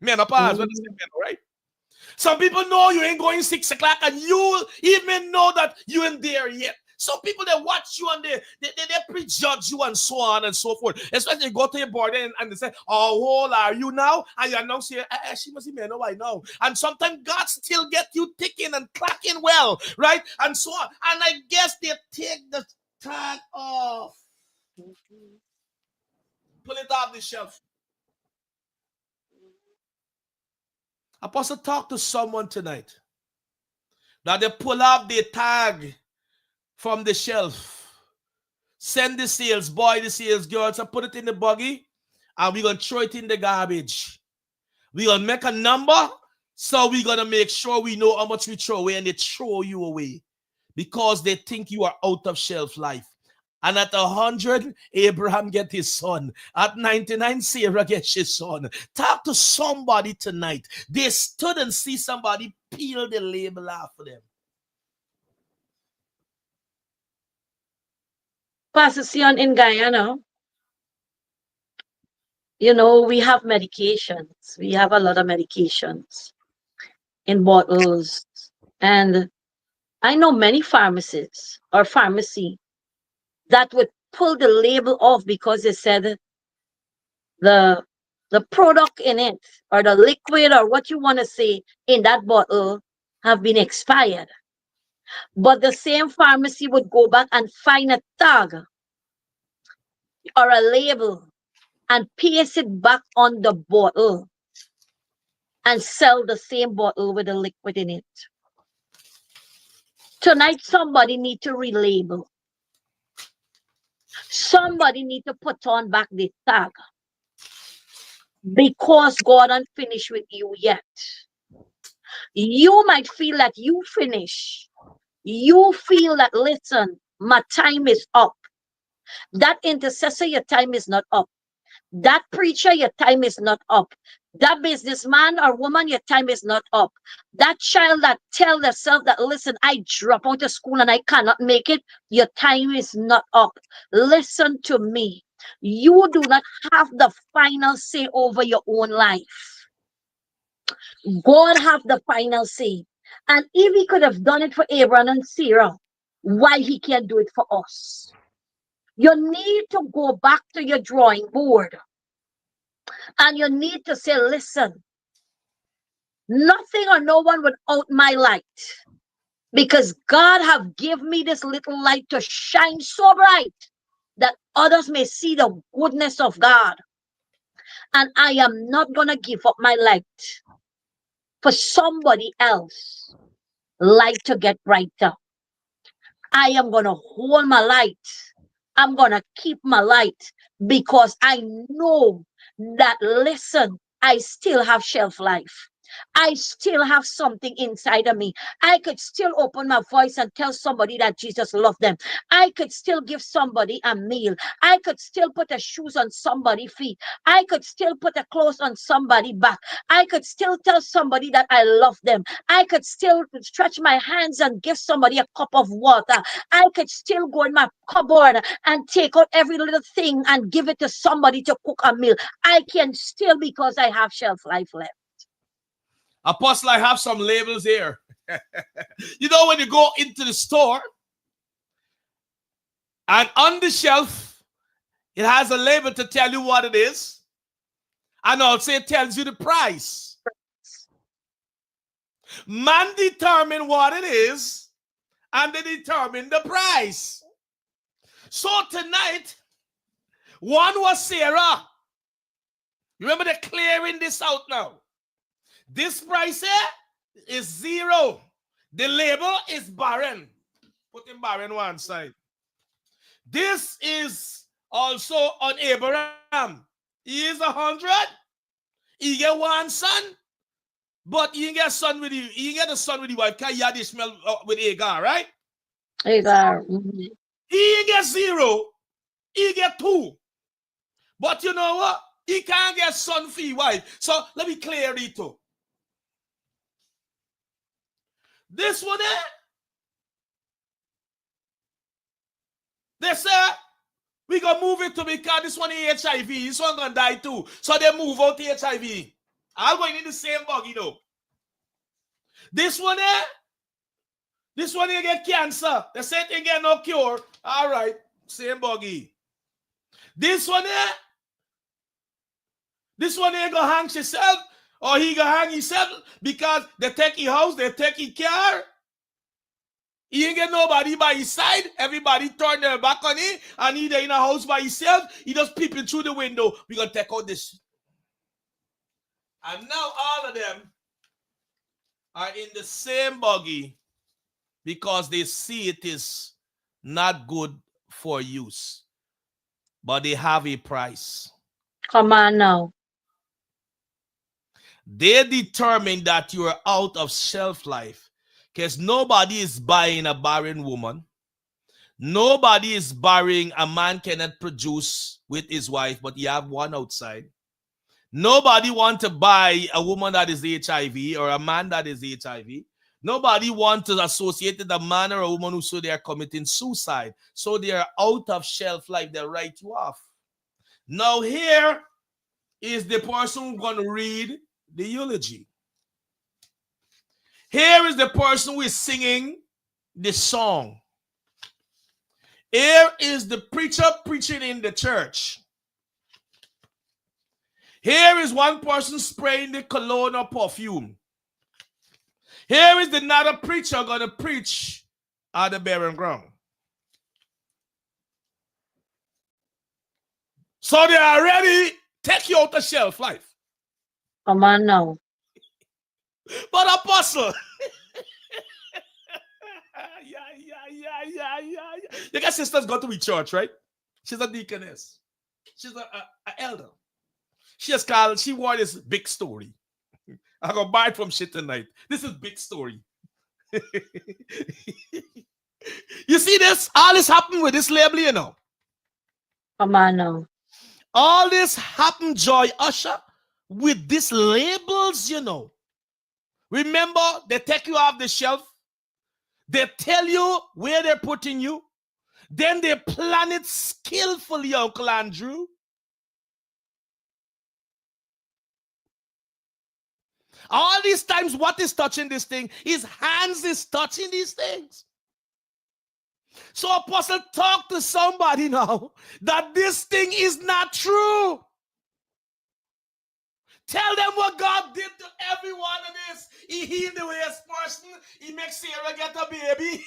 Menopause, when they say menor, right? Some people know you ain't going 6 o'clock and you even know that you ain't there yet. Some people, they watch you and they prejudge you and so on and so forth. Especially they go to your board and they say, oh, how old are you now? And you now say, she must be me, no, I know. And sometimes God still get you ticking and clacking well, right? And so on. And I guess they take the tag off. Pull it off the shelf. Apostle, talk to someone tonight. Now they pull off the tag from the shelf. Send the sales boy, the sales girls, and put it in the buggy, and we're going to throw it in the garbage. We're going to make a number, so we're going to make sure we know how much we throw away, and they throw you away because they think you are out of shelf life. And at 100, Abraham get his son. At 99, Sarah gets his son. Talk to somebody tonight. They stood and see somebody peel the label off of them. Pastor Seon, in Guyana, you know, we have medications. We have a lot of medications in bottles. And I know many pharmacies or pharmacy that would pull the label off because they said the product in it or the liquid or what you want to say in that bottle have been expired. But the same pharmacy would go back and find a tag or a label and paste it back on the bottle and sell the same bottle with the liquid in it. Tonight, somebody need to relabel. Somebody need to put on back the tag. because God ain't finished with you yet. You might feel that you finish. You feel that, listen, my time is up. That intercessor, your time is not up. That preacher, your time is not up. That businessman or woman, your time is not up. That child that tell themselves that, listen, I drop out of school and I cannot make it, your time is not up. Listen to me. You do not have the final say over your own life. God have the final say. And if he could have done it for Abraham and Sarah, why he can't do it for us? You need to go back to your drawing board. And you need to say, listen, nothing or no one without my light. Because God have given me this little light to shine so bright that others may see the goodness of God. And I am not going to give up my light for somebody else light to get brighter. I am going to hold my light. I'm going to keep my light because I know that, listen, I still have shelf life. I still have something inside of me. I could still open my voice and tell somebody that Jesus loved them. I could still give somebody a meal. I could still put a shoes on somebody's feet. I could still put a clothes on somebody's back. I could still tell somebody that I love them. I could still stretch my hands and give somebody a cup of water. I could still go in my cupboard and take out every little thing and give it to somebody to cook a meal. I can still because I have shelf life left. Apostle, I have some labels here. You know, when you go into the store and on the shelf, it has a label to tell you what it is. And also it tells you the price. Man determine what it is and they determine the price. So tonight, one was Sarah. Remember, they're clearing this out now. This price here is 0. The label is barren. Put in barren one side. This is also on Abraham. He is 100. He get one son, but he get son with you. He get a son with the wife. Because he had Ishmael with Agar, right? Agar. He get 0. He get 2. But you know what? He can't get son for his wife. So let me clear it too. This one there, they say, we gonna move it to because this one is HIV. This one gonna die too. So they move out the HIV. I'm going in the same bug, you know. This one here get cancer. They say they get no cure. All right, same buggy. This one here gonna hang himself, or he gonna hang himself because they take his house, they take his car. He ain't get nobody by his side. Everybody turn their back on him, and he there in a house by himself. He just peeping through the window. We gonna take out this. And now all of them are in the same buggy because they see it is not good for use. But they have a price. Come on now. They determine that you are out of shelf life. Because nobody is buying a barren woman. Nobody is buying a man cannot produce with his wife, but you have one outside. Nobody wants to buy a woman that is HIV or a man that is HIV. Nobody wants to associate with a man or a woman who so they are committing suicide. So they are out of shelf life. They write you off. Now here is the person who's going to read the eulogy. Here is the person who is singing the song. Here is the preacher preaching in the church. Here is one person spraying the cologne or perfume. Here is another preacher going to preach at the barren ground. So they are ready to take you out of shelf life. Come on now. But apostle, you got sisters got to be church, right? She's a deaconess. She's an elder. She wore this big story. I'm gonna buy it from shit tonight. This is big story. You see this? All this happened with this label, you know. Come on now. All this happened, Joy Usher, with these labels, you know. Remember, they take you off the shelf. They tell you where they're putting you. Then they plan it skillfully, Uncle Andrew. All these times, what is touching this thing? His hands is touching these things. So Apostle, talk to somebody now that this thing is not true. Tell them what God did to every one of this. He healed the AIDS person. He makes Sarah get a baby.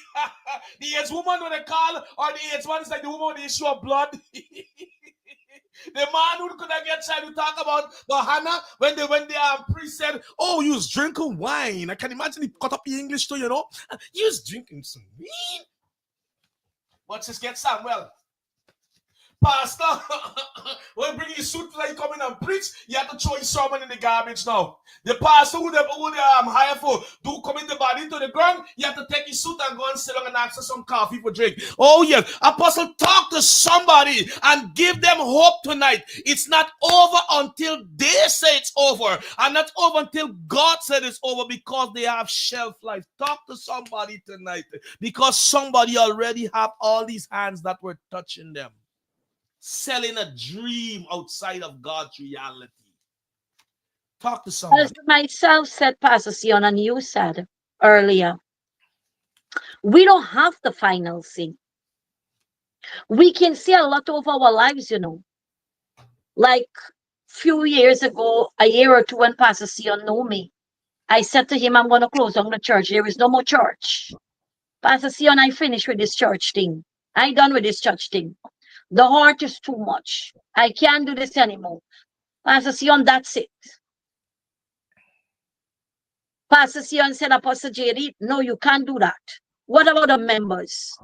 The AIDS woman, what they call, or the AIDS one is like the woman with the issue of blood. The man who couldn't get child, we talk about the Hannah when the priest said, "Oh, you was drinking wine." I can imagine he cut up the English too, you know. You was drinking some wine. But just get Samuel. Pastor, when you bring your suit like come in and preach, you have to throw your sermon in the garbage now. The pastor who they hire for do come in the body to the ground, you have to take your suit and go and sit down and ask for some coffee for drink. Oh yes, Apostle, talk to somebody and give them hope tonight. It's not over until they say it's over, and not over until God said it's over, because they have shelf life. Talk to somebody tonight, because somebody already have all these hands that were touching them, selling a dream outside of God's reality. Talk to someone. As myself said, Pastor Seon, and you said earlier, we don't have the final say. We can see a lot of our lives, you know. Like few years ago, a year or two, when Pastor Seon knew me, I said to him, I'm going to close down the church. There is no more church. Pastor Seon, I finished with this church thing. I done with this church thing. The heart is too much. I can't do this anymore. Pastor Seon, that's it. Pastor Seon said, Apostle JD, no, you can't do that. What about the members?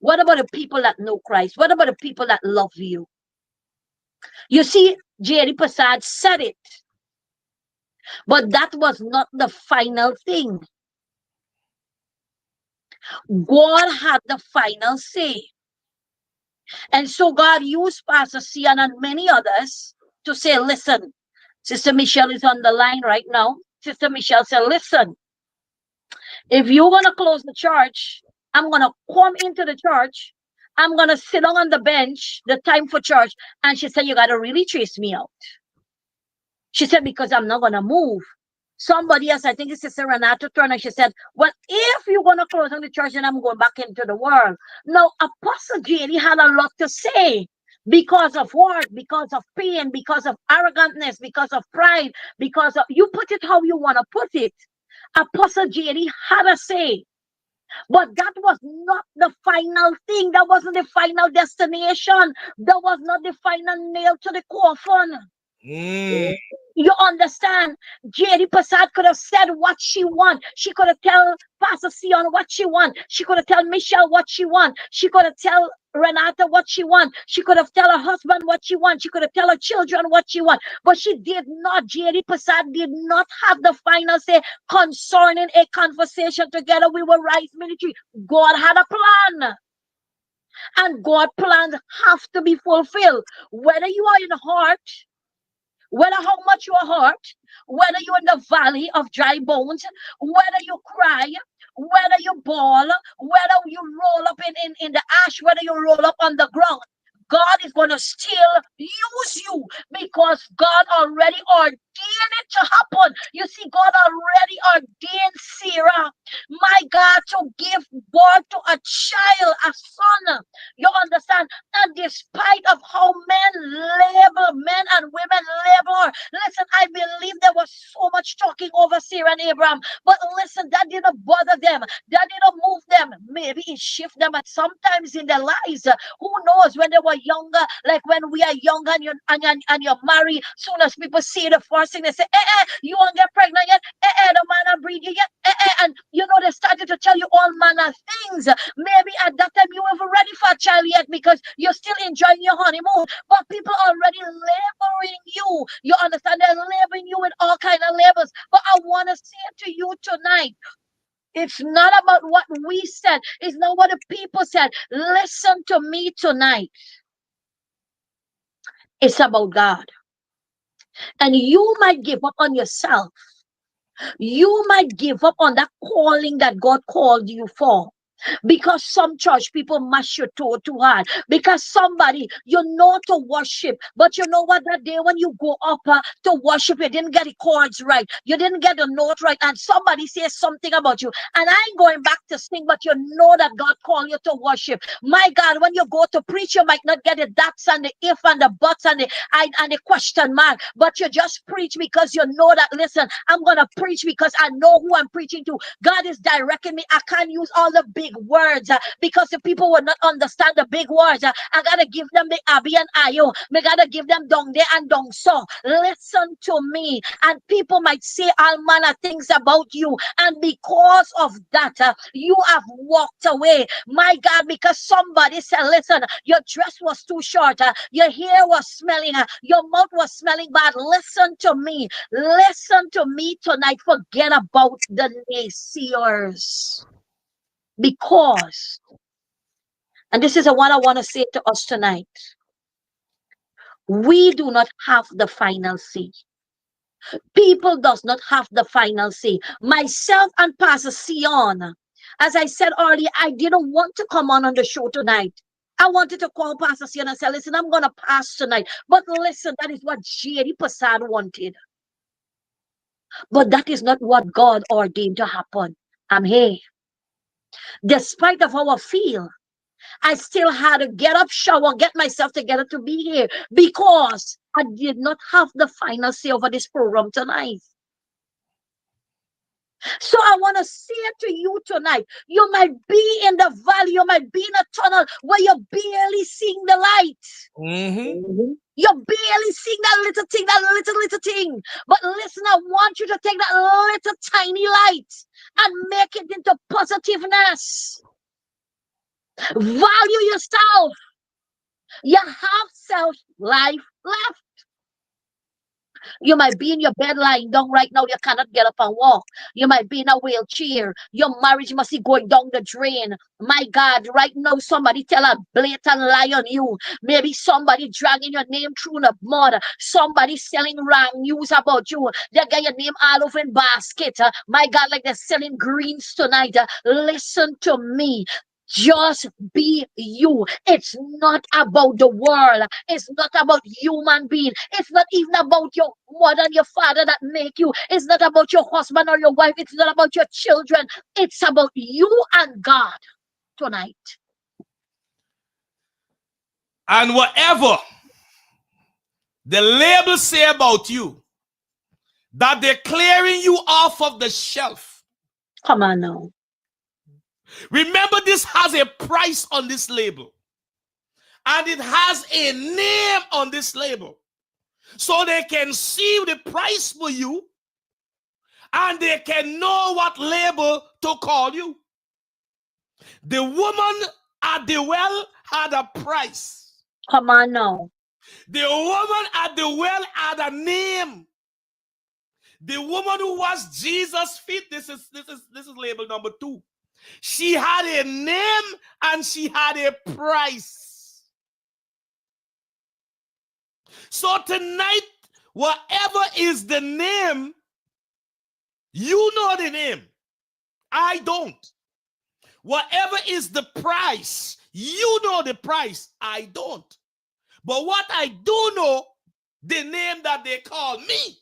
What about the people that know Christ? What about the people that love you? You see, JD Prasad said it. But that was not the final thing. God had the final say. And so God used Pastor Seon and many others to say, listen, Sister Michelle is on the line right now. Sister Michelle said, listen, if you're going to close the church, I'm going to come into the church. I'm going to sit down on the bench, the time for church. And she said, you got to really chase me out. She said, because I'm not going to move. Somebody else, I think it's Sister Renata Turner, she said, well, if you're going to close on the church, then I'm going back into the world. Now, Apostle JD had a lot to say because of what? Because of pain, because of arrogantness, because of pride, because of, you put it how you want to put it. Apostle JD had a say. But that was not the final thing. That wasn't the final destination. That was not the final nail to the coffin. You understand? JD Prasad could have said what she want. She could have tell Pastor Seon what she want. She could have tell Michelle what she want. She could have tell Renata what she want. She could have tell her husband what she want. She could have tell her children what she want. But she did not. JD Prasad did not have the final say concerning a conversation together. We were Rise Ministry. God had a plan. And God's plans have to be fulfilled. Whether you are in the heart, whether how much you are hurt, whether you're in the valley of dry bones, whether you cry, whether you bawl, whether you roll up in the ash, whether you roll up on the ground, God is going to still use you because God already ordained it to happen. You see, God already ordained Sarah, my God, to give birth to a child, a son. You understand? And despite of how men and women label her, listen, I believe there was so much talking over Sarah and Abraham. But listen, that didn't bother them. That didn't move them. Maybe it shifted them at sometimes in their lives. Who knows, when they were younger, like when we are younger and you're married, soon as people see the first thing, they say, you won't get pregnant yet, the man not breed you yet, and you know, they started to tell you all manner of things. Maybe at that time you weren't ready for a child yet because you're still enjoying your honeymoon, but people already labeling you. You understand? They're labeling you with all kind of labels. But I want to say to you tonight, it's not about what we said. It's not what the people said. Listen to me tonight. It's about God. And you might give up on yourself. You might give up on that calling that God called you for. Because some church people mash your toe too hard. Because somebody, you know to worship, but you know what, that day when you go up to worship, you didn't get the chords right. You didn't get the note right. And somebody says something about you. And I ain't going back to sing, but you know that God called you to worship. My God, when you go to preach, you might not get the that's and the if and the buts and the question mark. But you just preach because you know that, listen, I'm going to preach because I know who I'm preaching to. God is directing me. I can't use all the big words because the people will not understand the big words. I gotta give them the abi and ayo. I gotta give them dong de and dong so. Listen to me. And people might say all manner of things about you, and because of that, you have walked away. My God, because somebody said, listen, your dress was too short, your hair was smelling, your mouth was smelling bad. Listen to me. Listen to me tonight. Forget about the naysayers. Because, and this is what I want to say to us tonight, we do not have the final say. People does not have the final say. Myself and Pastor Seon, as I said earlier, I didn't want to come on the show tonight. I wanted to call Pastor Seon and say, listen, I'm going to pass tonight. But listen, that is what J.D. Passad wanted. But that is not what God ordained to happen. I'm here. Despite of how I feel, I still had to get up, shower, get myself together to be here because I did not have the final say over this program tonight. So I want to say to you tonight, you might be in the valley, you might be in a tunnel where you're barely seeing the light. You're barely seeing that little thing. But listen, I want you to take that little tiny light and make it into positiveness. Value yourself. You have self-life left. You might be in your bed lying down right now. You cannot get up and walk. You might be in a wheelchair. Your marriage must be going down the drain. My God, right now somebody tell a blatant lie on you. Maybe somebody dragging your name through the mud. Somebody selling wrong news about you. They got your name all over in basket. My God, like they're selling greens tonight. Listen to me. Just be you. It's not about the world. It's not about human being. It's not even about your mother and your father that make you. It's not about your husband or your wife. It's not about your children. It's about you and God tonight. And whatever the labels say about you, that they're clearing you off of the shelf. Come on now. Remember, this has a price on this label. And it has a name on this label. So they can see the price for you. And they can know what label to call you. The woman at the well had a price. Come on now. The woman at the well had a name. The woman who was Jesus' feet, this is label number 2. She had a name and she had a price. So tonight, whatever is the name, you know the name. I don't. Whatever is the price, you know the price. I don't. But what I do know, the name that they call me.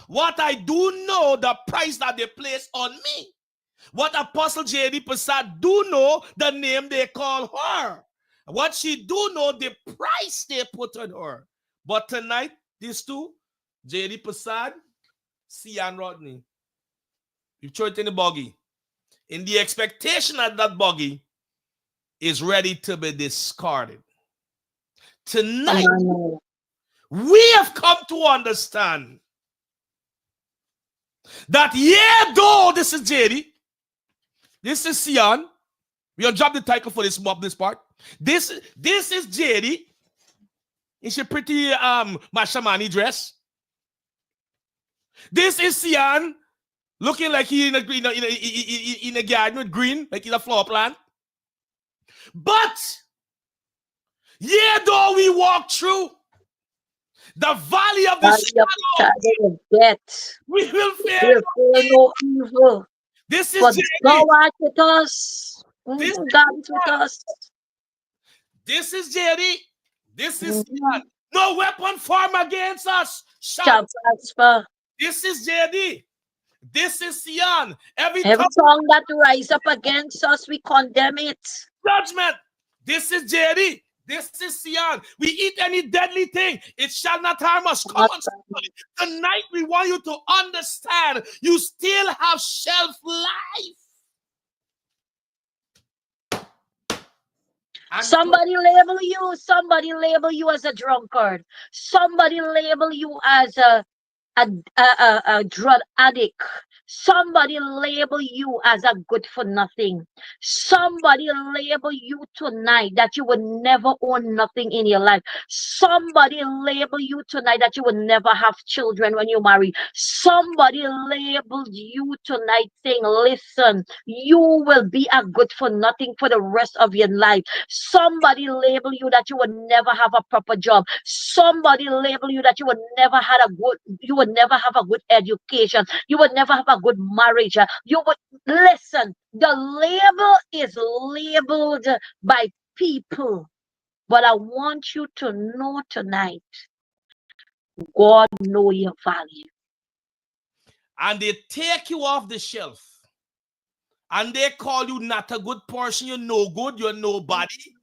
What I do know, the price that they place on me. What Apostle J.D. Passad do know, the name they call her. What she do know, the price they put on her. But tonight, these two, J.D. Passad Seon Rodney. You throw it in the buggy. In the expectation that that buggy is ready to be discarded. Tonight, we have come to understand that though this is JD, this is Seon. We'll drop the title for this part. This is JD. In she pretty Mashamani dress. This is Seon looking like he in a garden with green, like in a flower plant. But though we walk through the valley of the shadow of death, we will fear no evil. This is God with us. God is with us. This is Jerry. This is no weapon formed against us shall prosper. This is JD. This is Seon. Every tongue that rise up against us, we condemn it. Judgment. This is JD. This is Seon. We eat any deadly thing, it shall not harm us. Come on, somebody. Tonight we want you to understand you still have shelf life. Somebody label you as a drunkard. Somebody label you as a drug addict. Somebody label you as a good for nothing. Somebody label you tonight that you would never own nothing in your life. Somebody label you tonight that you would never have children when you marry. Somebody labeled you tonight saying, listen, you will be a good for nothing for the rest of your life. Somebody label you that you would never have a proper job. Somebody label you that you would never have a good education. You would never have a good marriage. You would listen. The label is labeled by people, but I want you to know tonight, God knows your value. And they take you off the shelf, and they call you not a good person. You're no good. You're nobody,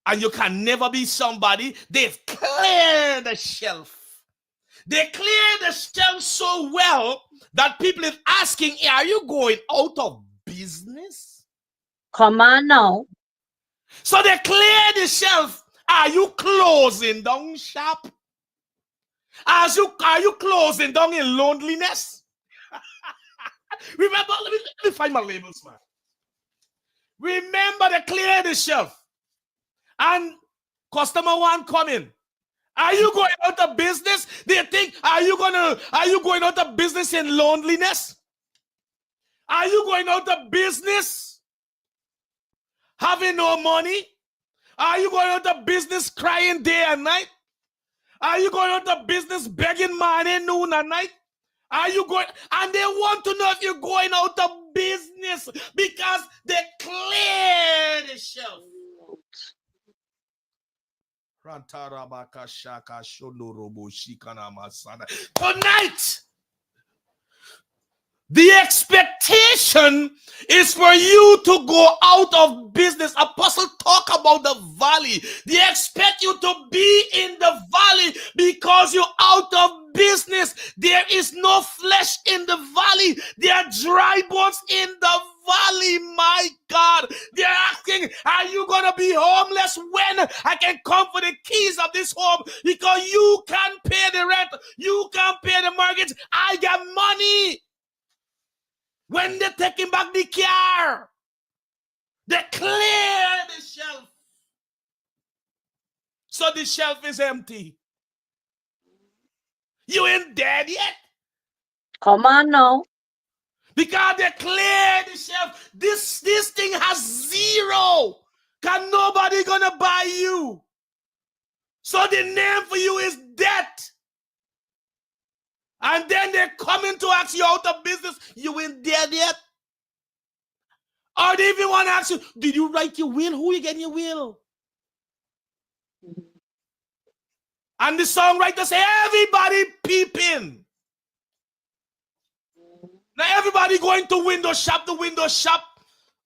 and you can never be somebody. They've cleared the shelf. They clear the shelf so well that people are asking, are you going out of business? Come on now. So they clear the shelf. Are you closing down shop? Are you closing down in loneliness? Remember, let me find my labels, man. Remember, they clear the shelf. And customer one come in. Are you going out of business? They think, are you going out of business in loneliness? Are you going out of business having no money? Are you going out of business crying day and night? Are you going out of business begging morning, noon, and night? Are you going? And they want to know if you're going out of business because they clear the shelf. Tonight, the expectation is for you to go out of business. Apostle talk about the valley. They expect you to be in the valley because you're out of business. There is no flesh in the valley. There are dry bones in the valley. My God, they're asking, are you going to be homeless when I can come for the keys of this home? Because you can't pay the rent. You can't pay the mortgage. I got money. When they're taking back the car, they clear the shelf. So the shelf is empty. You ain't dead yet. Come on now. Because they clear the shelf. This thing has zero. Can nobody gonna buy you? So the name for you is debt. And then they're coming to ask you out of business. You ain't dead yet. Or they even want to ask you, did you write your will? Who you getting your will? And the songwriter say, everybody peeping. Now everybody going to window shop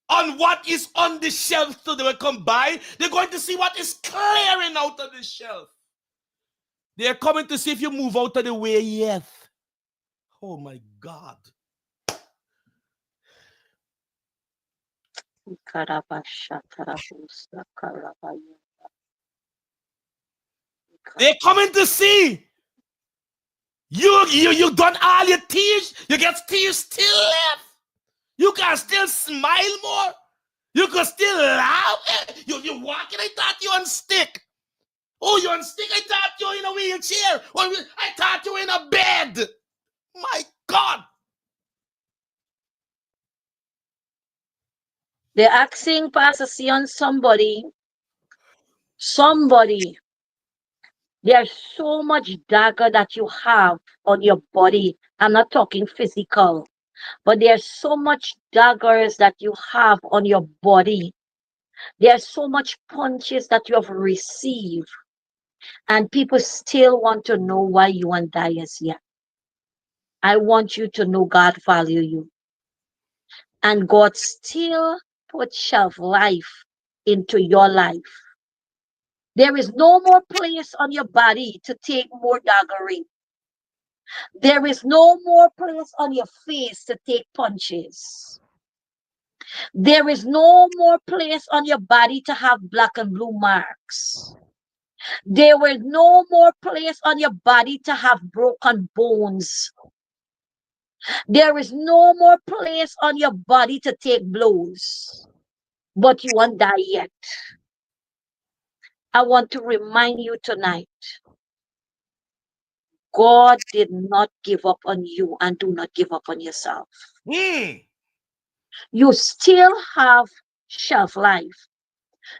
on what is on the shelf so they will come by. They're going to see what is clearing out of the shelf. They're coming to see if you move out of the way yet. Oh my God. They're coming to see. You done all your tears. You get tears still left. You can still smile more. You can still laugh. You walking. I thought you on stick. Oh, you on stick. I thought you in a wheelchair. Or I thought you in a bed. My God. They're asking Pastor Seon somebody. There's so much dagger that you have on your body. I'm not talking physical, but there's so much daggers that you have on your body. There's so much punches that you have received. And people still want to know why you and die is here. I want you to know God value you. And God still put shelf life into your life. There is no more place on your body to take more daggering. There is no more place on your face to take punches. There is no more place on your body to have black and blue marks. There was no more place on your body to have broken bones. There is no more place on your body to take blows. But you won't die yet. I want to remind you tonight, God did not give up on you, and do not give up on yourself. You still have shelf life.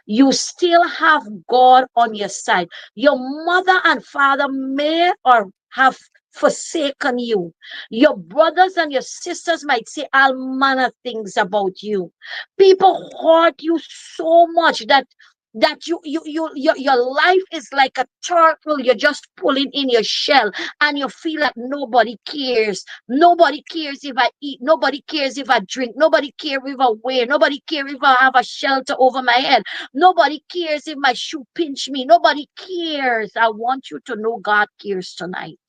You still have God on your side. Your mother and father may or have forsaken you. Your brothers and your sisters might say all manner of things about you. People hurt you so much that your life is like a turtle you're just pulling in your shell, and you feel like nobody cares. Nobody cares if I eat. Nobody cares if I drink. Nobody cares if I wear. Nobody cares if I have a shelter over my head. Nobody cares if my shoe pinch me. Nobody cares. I want you to know God cares tonight,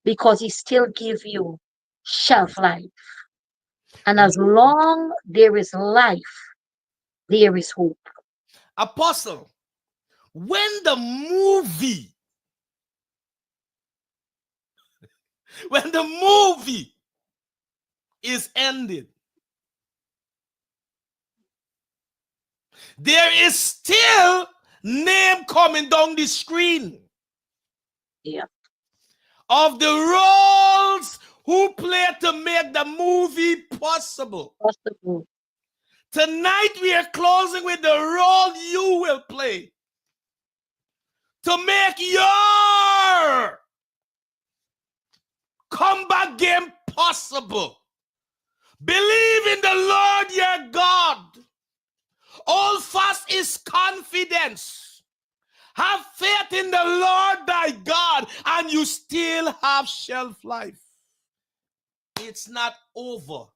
because he still gives you shelf life. And as long there is life, there is hope. Apostle, when the movie is ended, there is still name coming down the screen. Yeah. Of the roles who play to make the movie possible. Tonight we are closing with the role you will play to make your comeback game possible. Believe in the Lord your God. All fast is confidence. Have faith in the Lord thy God, and you still have shelf life. It's not over.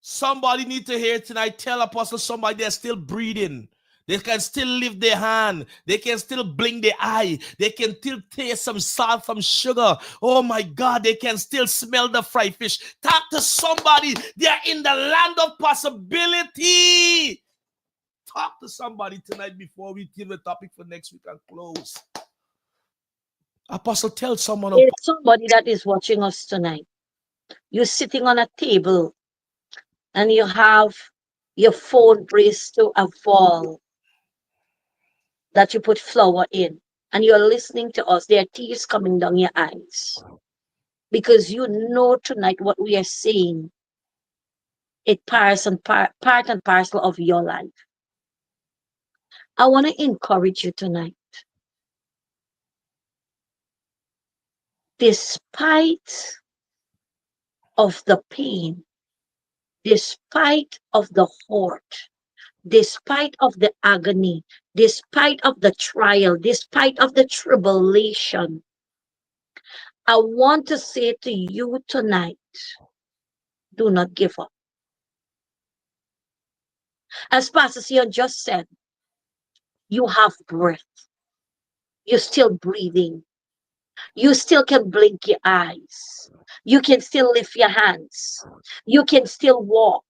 Somebody need to hear tonight. Tell Apostle somebody they're still breathing. They can still lift their hand. They can still blink their eye. They can still taste some salt, some sugar. Oh my God, they can still smell the fried fish. Talk to somebody. They're in the land of possibility. Talk to somebody tonight before we give the topic for next week and close. Apostle, tell someone. There's somebody that is watching us tonight. You're sitting on a table and you have your phone braced to a wall that you put flour in, and you're listening to us. There are tears coming down your eyes because you know tonight what we are saying. It part and parcel of your life. I want to encourage you tonight. Despite of the pain, despite of the hurt, despite of the agony, despite of the trial, despite of the tribulation, I want to say to you tonight, do not give up. As Pastor Seon just said, you have breath. You're still breathing. You still can blink your eyes. You can still lift your hands. You can still walk.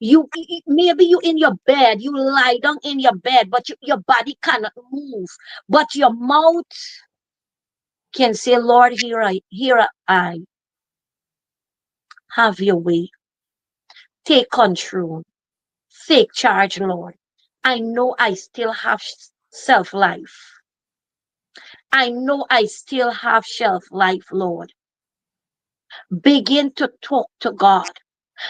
Maybe you in your bed, you lie down in your bed, but your body cannot move. But your mouth can say, Lord, here I, have your way. Take control. Take charge, Lord. I know I still have self life. I know I still have shelf life, Lord. Begin to talk to God.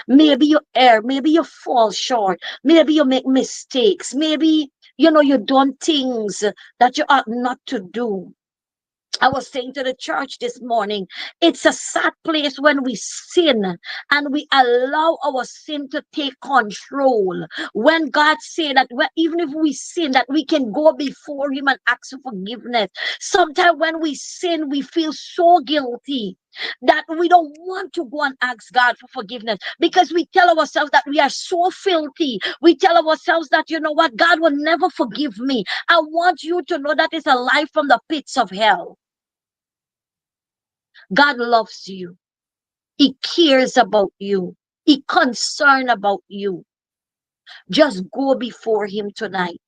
Maybe you err, maybe you fall short, maybe you make mistakes, maybe you done things that you ought not to do. I was saying to the church this morning, it's a sad place when we sin and we allow our sin to take control. When God said that even if we sin, that we can go before Him and ask for forgiveness. Sometimes when we sin, we feel so guilty that we don't want to go and ask God for forgiveness because we tell ourselves that we are so filthy. We tell ourselves that, you know what, God will never forgive me. I want you to know that it's a life from the pits of hell. God loves you. He cares about you. He concerned about you. Just go before Him tonight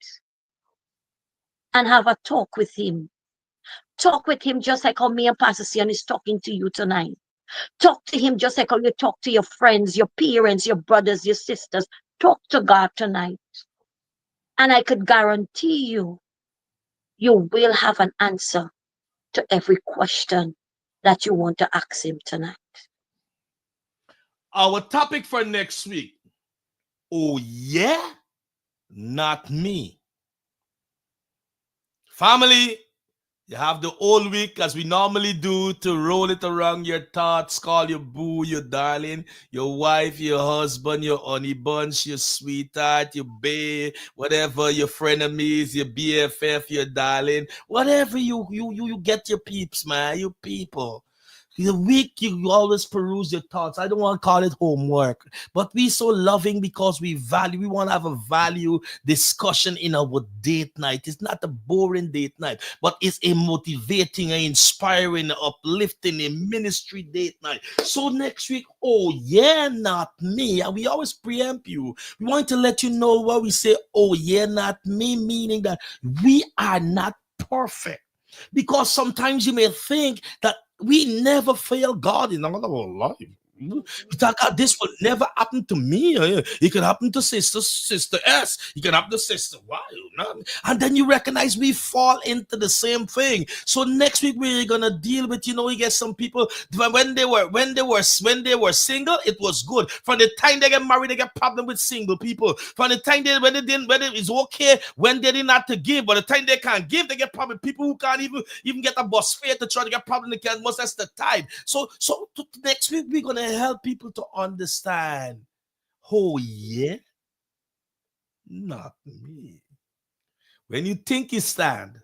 and have a talk with Him. Talk with Him just like how me and Pastor Seon is talking to you tonight. Talk to Him just like how you talk to your friends, your parents, your brothers, your sisters. Talk to God tonight. And I could guarantee you, you will have an answer to every question that you want to ask Him tonight. Our topic for next week. Oh, yeah? Not me. Family, you have the whole week as we normally do to roll it around your thoughts, call your boo, your darling, your wife, your husband, your honey bunch, your sweetheart, your bae, whatever, your frenemies, your BFF, your darling, whatever you get your peeps, man, you people. The week you always peruse your thoughts. I don't want to call it homework, but we so loving because we want to have a value discussion in our date night. It's not a boring date night, but it's a motivating, a inspiring, a uplifting, a ministry date night. So next week, oh yeah, not me. And we always preempt you. We want to let you know what we say, oh yeah, not me, meaning that we are not perfect. Because sometimes you may think that we never fail God in our life. We thought, God, this will never happen to me. It can happen to sister S. It can happen to sister Y. And then you recognize we fall into the same thing. So next week we're gonna deal with, we get some people when they were single, it was good. From the time they get married, they get problem with single people. From the time when it's okay when they didn't have to give, but the time they can't give, they get problem with people who can't even get a bus fare to try to get problem. They can't. That's the time. So next week we're gonna help people to understand. Oh yeah, not me. When you think you stand,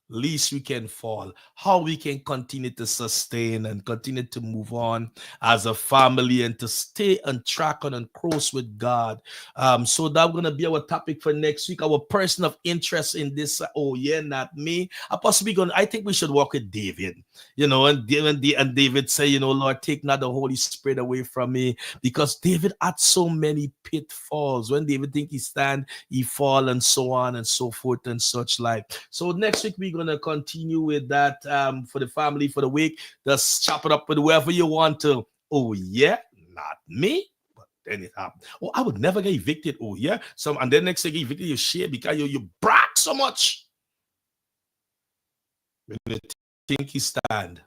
least we can fall, how we can continue to sustain and continue to move on as a family and to stay on track and on course with God. So that's going to be our topic for next week. Our person of interest in this, oh yeah, not me. I think we should walk with David, and David say, Lord, take not the Holy Spirit away from me, because David had so many pitfalls. When David think he stand, he fall, and so on and so forth and such like. So next week we're gonna continue with that for the family for the week. Just chop it up with whoever you want to. Oh yeah, not me. But then it happened. Oh, I would never get evicted. Oh yeah. And then next thing you evicted, you share because you brag so much. When you think you stand,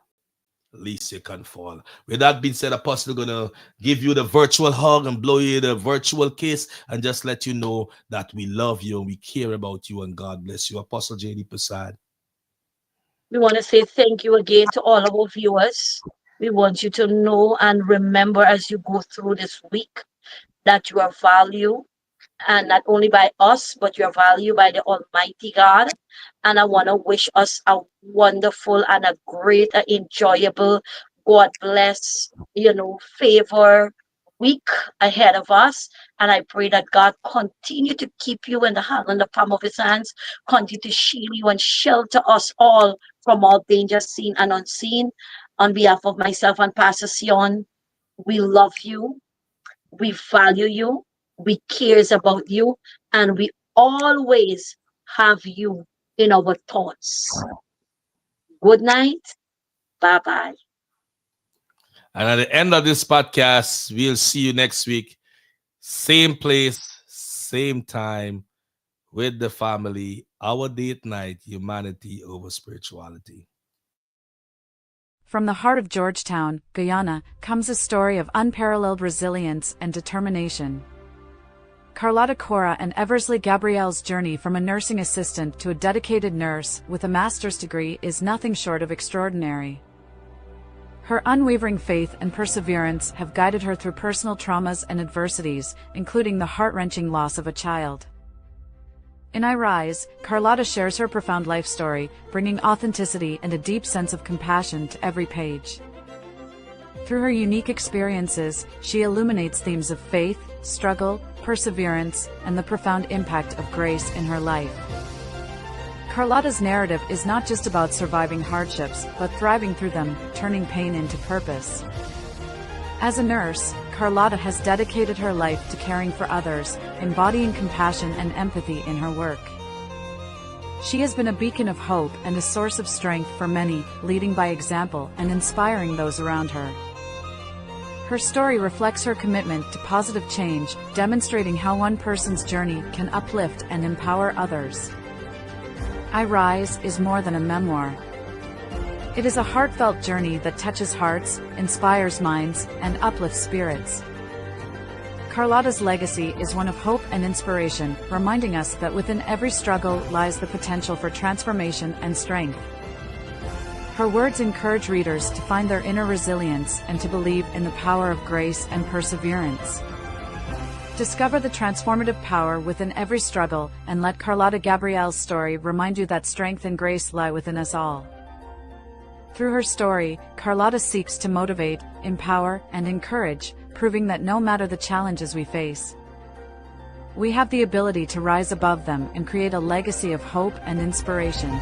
at least you can fall. With that being said, Apostle gonna give you the virtual hug and blow you the virtual kiss and just let you know that we love you and we care about you, and God bless you. Apostle J.D. Prasad. We want to say thank you again to all our viewers. We want you to know and remember as you go through this week that you are valued, and not only by us, but you are valued by the Almighty God. And I want to wish us a wonderful and a great, enjoyable, God bless, favor week ahead of us. And I pray that God continue to keep you in the palm of His hands, continue to shield you and shelter us all from all dangers seen and unseen. On behalf of myself and Pastor Seon, we love you, we value you, we cares about you, and we always have you in our thoughts. Good night. Bye bye. And at the end of this podcast, we'll see you next week. Same place, same time, with the family. Our date night, humanity over spirituality. From the heart of Georgetown, Guyana, comes a story of unparalleled resilience and determination. Carlotta Cora and Eversley Gabrielle's journey from a nursing assistant to a dedicated nurse with a master's degree is nothing short of extraordinary. Her unwavering faith and perseverance have guided her through personal traumas and adversities, including the heart-wrenching loss of a child. In I Rise, Carlotta shares her profound life story, bringing authenticity and a deep sense of compassion to every page. Through her unique experiences, she illuminates themes of faith, struggle, perseverance, and the profound impact of grace in her life. Carlotta's narrative is not just about surviving hardships, but thriving through them, turning pain into purpose. As a nurse, Carlotta has dedicated her life to caring for others, embodying compassion and empathy in her work. She has been a beacon of hope and a source of strength for many, leading by example and inspiring those around her. Her story reflects her commitment to positive change, demonstrating how one person's journey can uplift and empower others. I Rise is more than a memoir. It is a heartfelt journey that touches hearts, inspires minds, and uplifts spirits. Carlotta's legacy is one of hope and inspiration, reminding us that within every struggle lies the potential for transformation and strength. Her words encourage readers to find their inner resilience and to believe in the power of grace and perseverance. Discover the transformative power within every struggle, and let Carlotta Gabrielle's story remind you that strength and grace lie within us all. Through her story, Carlotta seeks to motivate, empower, and encourage, proving that no matter the challenges we face, we have the ability to rise above them and create a legacy of hope and inspiration.